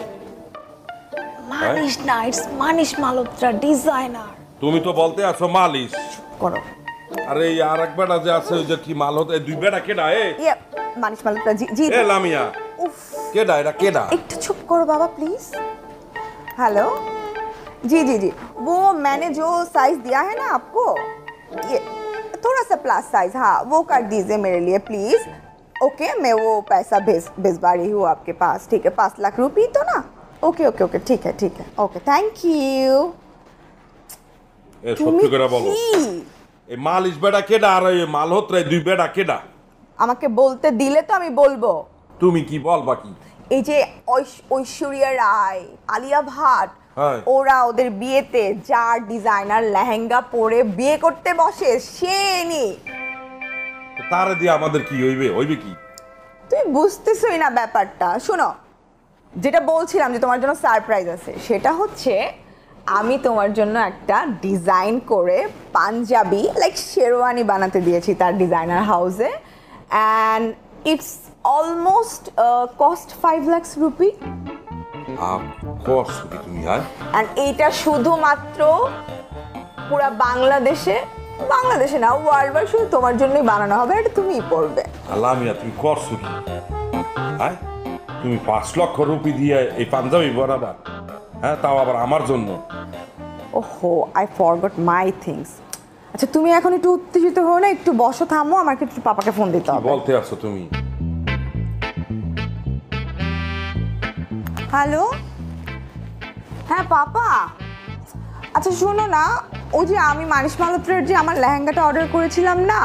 मानिश ना, इट्स मानिश मल्होत्रा, डिजाइनर। তুমি তো বলতে আছো মালিশ করো। আরে আর এক বেটা যে আছে ওই যে কি মালহত, এই দুই বেটা কেডা? ये मानिश मल्होत्रा जी जी। এ লামিয়া, কেডা এটা কেডা? একটু চুপ করো बाबा प्लीज। हेलो जी जी जी, वो मैंने जो साइज दिया है ना आपको, ये थोड़ा सा प्लस साइज, हाँ वो कर दीजिए मेरे लिए प्लीज। ओके, मैं वो पैसा भेजवा रही हूँ आपके पास, ठीक है? 5 लाख रुपए तो ना? ओके ओके ओके, ठीक है ओके, थैंक यू। এ সত্যি করে বলো, এই মালিশ বেটা কেডা আর এই মালহোত্রা দুই বেটা কেডা? আমাকে বলতে দিলে তো আমি বলবো। তুমি কি বলবা কি? এই যে ঐশ্বরিয়া রায়, আলিয়া ভাট, ওরা ওদের বিয়েতে যার ডিজাইনার লেহেঙ্গা পরে বিয়ে করতে বসে সে নি। তারে দিয়ে আমাদের কি হইবে কি? তুমি বুঝতেছই না ব্যাপারটা। শোনো, যেটা বলছিলাম যে তোমার জন্য সারপ্রাইজ আছে, সেটা হচ্ছে আমি তোমার জন্য একটা ডিজাইন করে পাঞ্জাবি লাইক শেরওয়ানি বানাতে দিয়েছি তার ডিজাইনার হাউসে, and it's almost cost 5 lakh rupee. করছো কি তুমি? হ্যাঁ, আর এইটা শুধুমাত্র পুরা বাংলাদেশে না ওয়ার্ল্ড ওয়াইড শুধু তোমার জন্যই বানানো হবে, এটা তুমিই পড়বে। লামিয়া তুমি করছো কি? হ্যাঁ, তুমি 5 লক্ষ রুপি দিয়ে এই পাঞ্জাবি বানাবা? হ্যাঁ, তাও আবার আমার জন্য। ওহো, আই ফরগট মাই থিংস। আচ্ছা তুমি এখন একটু উত্তেজিত হও না, একটু বসো, থামো, আমাকে একটু পাপাকে ফোন দিতে হবে। বলতে আছো তুমি? হ্যালো, হ্যাঁ পাপা। আচ্ছা শোনো না, ওই যে আমি মানিশ মালত্রের যে আমার লেহেঙ্গাটা অর্ডার করেছিলাম না,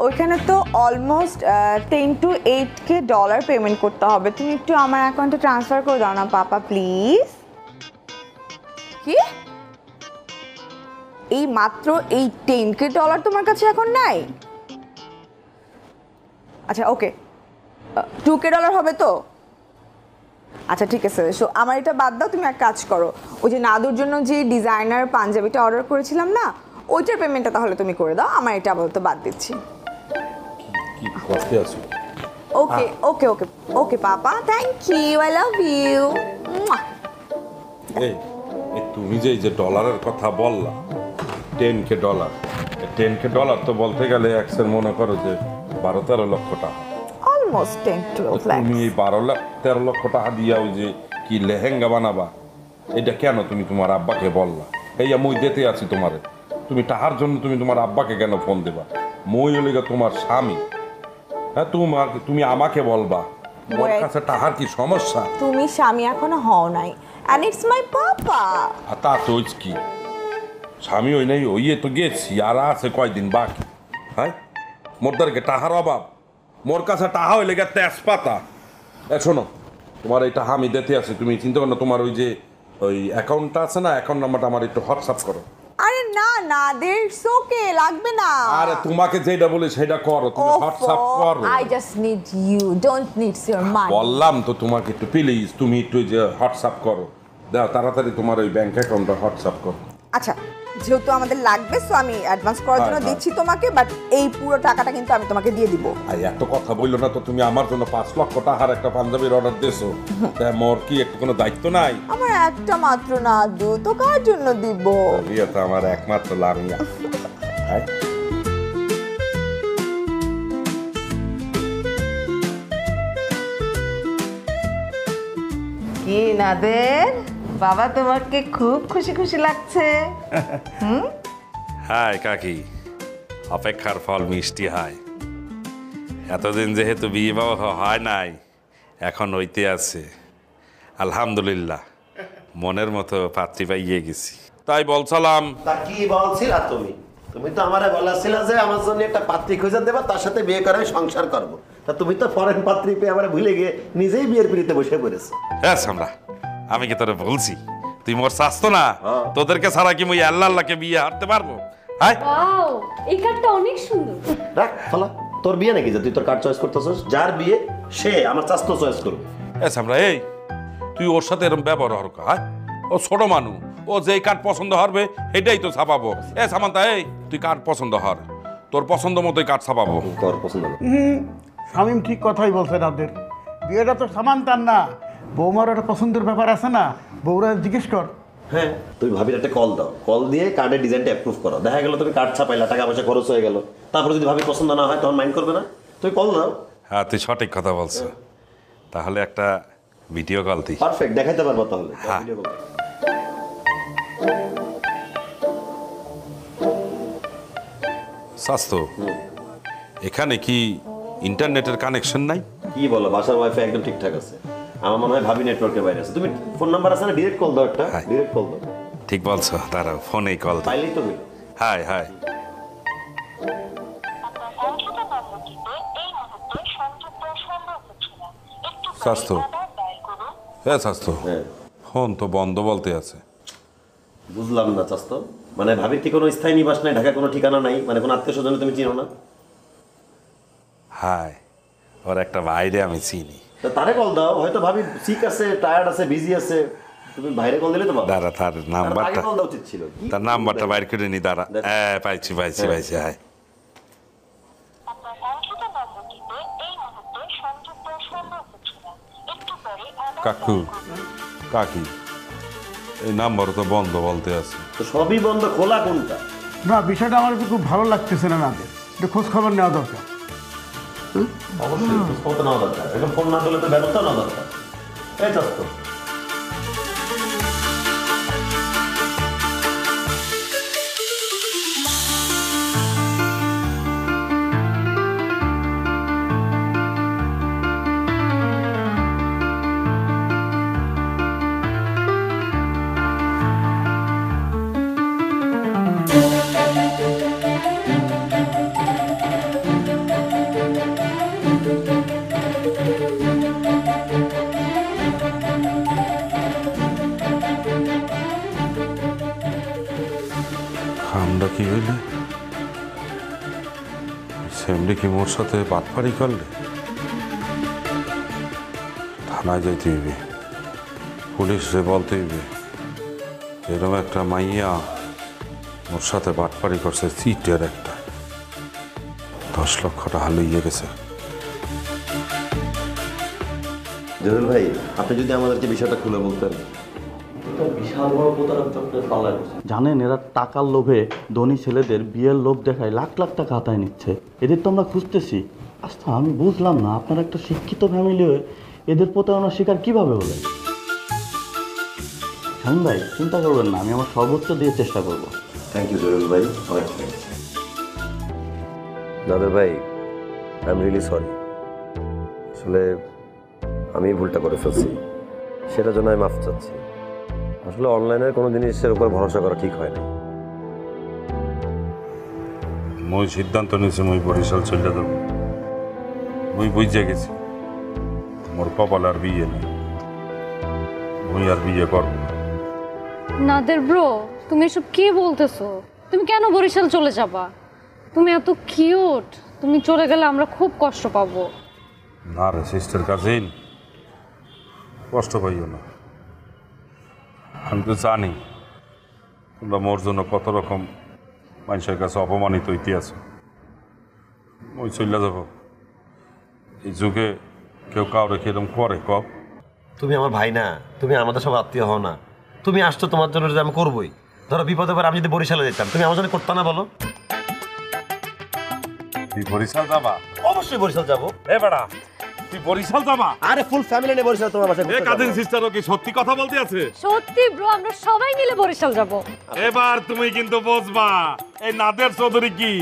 ওইখানে তো almost 10 to 8K dollar payment করতে হবে। তুমি একটু আমার অ্যাকাউন্টে ট্রান্সফার করে দাও না পাপা প্লিজ। কি এই মাত্র এই 10K ডলার তোমার কাছে এখন নাই? আচ্ছা ওকে, 2K ডলার হবে তো? আচ্ছা ঠিক আছে, সো আমার এটা বাদ দাও, তুমি এক কাজ করো, ওই যে নাদুর জন্য যে ডিজাইনার পাঞ্জাবিটা অর্ডার করেছিলাম না, ওইটার পেমেন্টটা তাহলে তুমি করে দাও, আমার এটা আপাতত বাদ দিচ্ছি। কি করতে আছো? Okay okay okay okay papa, thank you, I love you. এই তুমি যে ডলারের কথা বললা, 10K ডলার, 10K ডলার তো বলতে গেলে এক্সের মনে করো যে 12-13 লক্ষ টাকা। অলমোস্ট 10-12 লাখ। তুমি এই 12-13 লক্ষ টাকা দিয়া ওই যে কি লেহেঙ্গা বানাবা, এটা কেন তুমি তোমার আব্বাকে বললা? এই মই দিতে আছি তোমারে, তুমি টাকার জন্য তুমি তোমার আব্বাকে কেন ফোন দেবা? মই হলে তোমার স্বামী। হ্যাঁ, তুমি আমাকে বলবা ওর কাছে টাকার কি সমস্যা? তুমি স্বামী এখনো হও নাই, এন্ড ইটস মাই পাপা। আর তা তো কি স্বামী ওই নাই, ওই তো গেছি, আর আছে কয়দিন বাকি। হ্যাঁ, মোরদারকে টাকার অভাব, মোর কাছে টাকা হইলে গে তেজপাতা। শোনো, তোমার এই টাকা আমি দিতে আছি, তুমি চিন্তা করো না, তোমার ওই যে ওই অ্যাকাউন্টটা আছে না, অ্যাকাউন্ট নাম্বারটা আমার একটু হোয়াটসঅ্যাপ করো। আরে না না, দেটস ওকে, লাগবে না। আরে তোমাকে যেটা বলি সেটা করো, তুমি হোয়াটসঅ্যাপ করো। I just need you, don't needs your money. বললাম তো তোমাকে একটু প্লিজ, তুমি একটু যে হোয়াটসঅ্যাপ করো, দাও তাড়াতাড়ি তোমার ওই ব্যাংক অ্যাকাউন্টটা হোয়াটসঅ্যাপ করো। আচ্ছা, যেহেতু আমাদের লাগবে, সো আমি অ্যাডভান্স করার জন্য দিচ্ছি তোমাকে, বাট এই পুরো টাকাটা কিন্তু আমি তোমাকে দিয়ে দিব। আর এত কথা বললো না তো, তুমি আমার জন্য 5 লক্ষ টাকার একটা পাঞ্জাবির অর্ডার দিয়েছো, তাই মোর কি একটু কোনো দায়িত্ব নাই? আমার একটা মাত্র না দু, তো কার জন্য দিব? রিয়া তো আমার একমাত্র লামিয়া। কি নাদের বাবা, তোমাকে খুব খুশি খুশি লাগছে? হাই কাকি, অপেক্ষার ফল মিষ্টি হয়। এতদিন যেহেতু বিয়ে বাবা হয় নাই, এখন হইতে আছে। আলহামদুলিল্লাহ, মনের মতো পাত্রী পাইয়ে গেছি। তাই বলছিলাম। তা কি বলছিলা তুমি? তুমি তো আমারে বলেছিলে যে আমার জন্য একটা পাত্রী খুঁজে দেবা, তার সাথে বিয়ে করে সংসার করবো। তা তুমি তো ফরেন পাত্রী পেয়ে আমার ভুলে গিয়ে নিজেই বিয়ের পিড়িতে বসে পড়েছো। হ্যাঁ সামরা, আমি কি তোরে বলছি তুই মোর চাস্তো না? তোদেরকে ছাড়া কি মুই আল্লাহকে বিয়ে হারতে পারবো? হ্যাঁ, ওয়াও, এই কার্ডটা অনেক সুন্দর। রাখ ফলা, তোর বিয়ে নাকি যে তুই তোর কার্ড চয়েস করতেছস? যার বিয়ে সে আমার চাস্তো চয়েস করবে। এ সামরা, এই তুই ওর সাথে এরকম ব্যবহার হর কা? ও ছোট মানুষ, ও যেই কার্ড পছন্দ হবে এটাই তো ছাপাবো। এ সামান্তা, এই তুই কার্ড পছন্দ হর, তোর পছন্দ মতোই কার্ড ছাপাবো। তোর পছন্দ। শামীম ঠিক কথাই বলছে নাদের, বিয়েটা তো সামান্তার না, বৌমার একটা পছন্দের ব্যাপার আছে না, বৌরা জিজ্ঞেস কর। হ্যাঁ, তুমি ভাবির একটা কল দাও, কল দিয়ে কার্ডের ডিজাইনটা অ্যাপ্রুভ করো। দেখা গেল তুমি কার্ড ছাপাইলা, টাকা পয়সা খরচ হয়ে গেল, তারপরে যদি ভাবি পছন্দ না হয় তখন মাইন্ড করবে না, তুমি কল দাও। হ্যাঁ, তুই সঠিক কথা বলছো। তাহলে একটা ভিডিও কল দিই। পারফেক্ট, দেখাইতে পারবো তাহলে। হ্যাঁ, স্বাস্থ্য, এখানে কি ইন্টারনেটের কানেকশন নাই? কি বলো, বাসার ওয়াইফাই একদম ঠিকঠাক আছে। আমার মনে হয় ভাবি নেটওয়ার্কের বাইরে আছে। তুমি ফোন নাম্বার আছে না, ডিরেক্ট কল দাও একটা, ডিরেক্ট কল দাও। ঠিক বলছো, দাঁড়াও ফোনেই কল দাও। পাইলেই তো হইল। হাই হাই, স্বাস্থ্য, হ্যাঁ স্বাস্থ্য, ফোন তো বন্ধ বলতে আছে। বুঝলাম না চাস্তো, মানে ভাবির কি কোনো স্থায়ী নিবাস নাই, ঢাকায় কোনো ঠিকানা নাই, মানে কোনো আত্মীয় স্বজন তুমি চিনো না? হাই, ওর একটা বাইরে আমি চিনি। তারে কল দাও, হয়তো ভাবি সিক আছে, টায়ার্ড আছে, বিজি আছে, তুমি বাইরে কল দিলে তো পাবো। দাঁড়া, তার নাম্বারটা, কল দাও উচিত ছিল। তার নাম্বারটা বাইর করে নি। দাঁড়া, হ্যাঁ পাইছি পাইছি পাইছি। হাই কাকু, কাকি এই নাম্বার তো বন্ধ বলতে আছে। তো সবই বন্ধ, খোলা কোনটা? না, বিষয়টা আমার খুব ভালো লাগতেছে না নাদের, একটু খোঁজ খবর নেওয়া দরকার। অবশ্যই খোঁজ খবর নেওয়া দরকার, এখন ফোন না করলে তো ব্যবস্থা নেওয়া দরকার। এই চাস্ত আমরা কি হইলে সেমনি কি মোর সাথে বাটপাড়ি করলে? থানায় যাইতে হইবে, পুলিশে বলতে হইবে এরকম একটা মাইয়া মোর সাথে বাটপাড়ি করছে, সিটের একটা 10 লক্ষ টাকা লইয়ে গেছে। জহুরুল ভাই, আপনি যদি আমাদেরকে বিষয়টা খুলে বলতেন। বিশাল বড় প্রতারক চক্রের পাল্লায় বসে। জানেন এরা টাকার লোভে ধনী ছেলেদের বিয়ের লোভ দেখায় লাখ লাখ টাকা হাতায় নিচ্ছে। এদের তো আমরা খুঁজতেছি। আচ্ছা, আমি বুঝলাম না আপনারা একটা শিক্ষিত ফ্যামিলি হয়ে এদের প্রতারণার শিকার কিভাবে হলেন? শামীম ভাই, চিন্তা করবেন না, আমি আমার সর্বোচ্চ দিয়ে চেষ্টা করব। থ্যাংক ইউ জহুরুল ভাই, অনেক থ্যাংকস। নাদের ভাই, আই এম রিয়েলি সরি। আসলে আমি ভুলটা করে ফেলছি, সেটার জন্য আমি মাফ চাচ্ছি। আসলে অনলাইনের কোনো জিনিসের উপর ভরসা করা ঠিক হয় না। মই সিদ্ধান্ত নিয়েছি, মই বরিশাল চলে যাব। মই বুঝে গেছি মোর কপাল আর বিয়ে নেই, মই আর বিয়ে করবো না। নাদের ব্রো, তুমি এসব কি বলতেছো? তুমি কেন বরিশাল চলে যাবা? তুমি এত কিউট, তুমি চলে গেলে আমরা খুব কষ্ট পাবো। না রে সিস্টার কাজিন, কষ্ট পাইও না। আমি তো জানি তোমরা মোর জন্য কত রকম মানুষের কাছে অপমানিত হইতে আছো। ওই চলে যাব, এই যুগে কেউ কাউরে কিরম করে কব? তুমি আমার ভাই না, তুমি আমাদের সব আত্মীয় হও না। তুমি আসছো তোমার জন্য, যদি আমি করবোই। ধরো বিপদে পরে আমি যদি বরিশালে যেতাম, তুমি আমার জন্য করতে না বলো? তুই বরিশাল যাবা? অবশ্যই বরিশাল যাবো। এ বেড়া, তুই বরিশাল যাবা? আরে ফুল ফ্যামিলি নিয়ে বরিশাল তোমার বাসায়। এ কাজিন সিস্টারও কি সত্যি কথা বলতে আছে? সত্যি ব্রো, আমরা সবাই মিলে বরিশাল যাব। এবার তুমি কিন্তু বুঝবা এই নাদের চৌধুরী কি।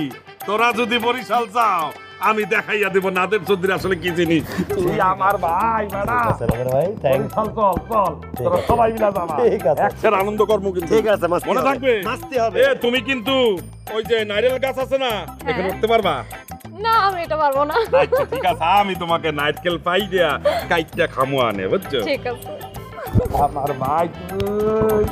তোরা যদি বরিশাল যাও, আমি দেখাইয়া দেব নাদের চৌধুরী আসলে কি জিনিস। তুই আমার ভাই বেড়া, বরিশাল চল চল, তোরা সবাই মিলে যাবা। ঠিক আছে, একসাথে আনন্দ করব কিন্তু। ঠিক আছে, মনে থাকবে। মাস্তি হবে। এ তুমি কিন্তু ওই যে নারিয়েল গাছ আছে না, এখানে উঠতে পারবা? না, আমি এটা পারবো না। আচ্ছা ঠিক আছে, আমি তোমাকে নারকেল পাই দিয়া কাইটটা খামো আনে, বুঝছো? ঠিক আছে আমার ভাই তুই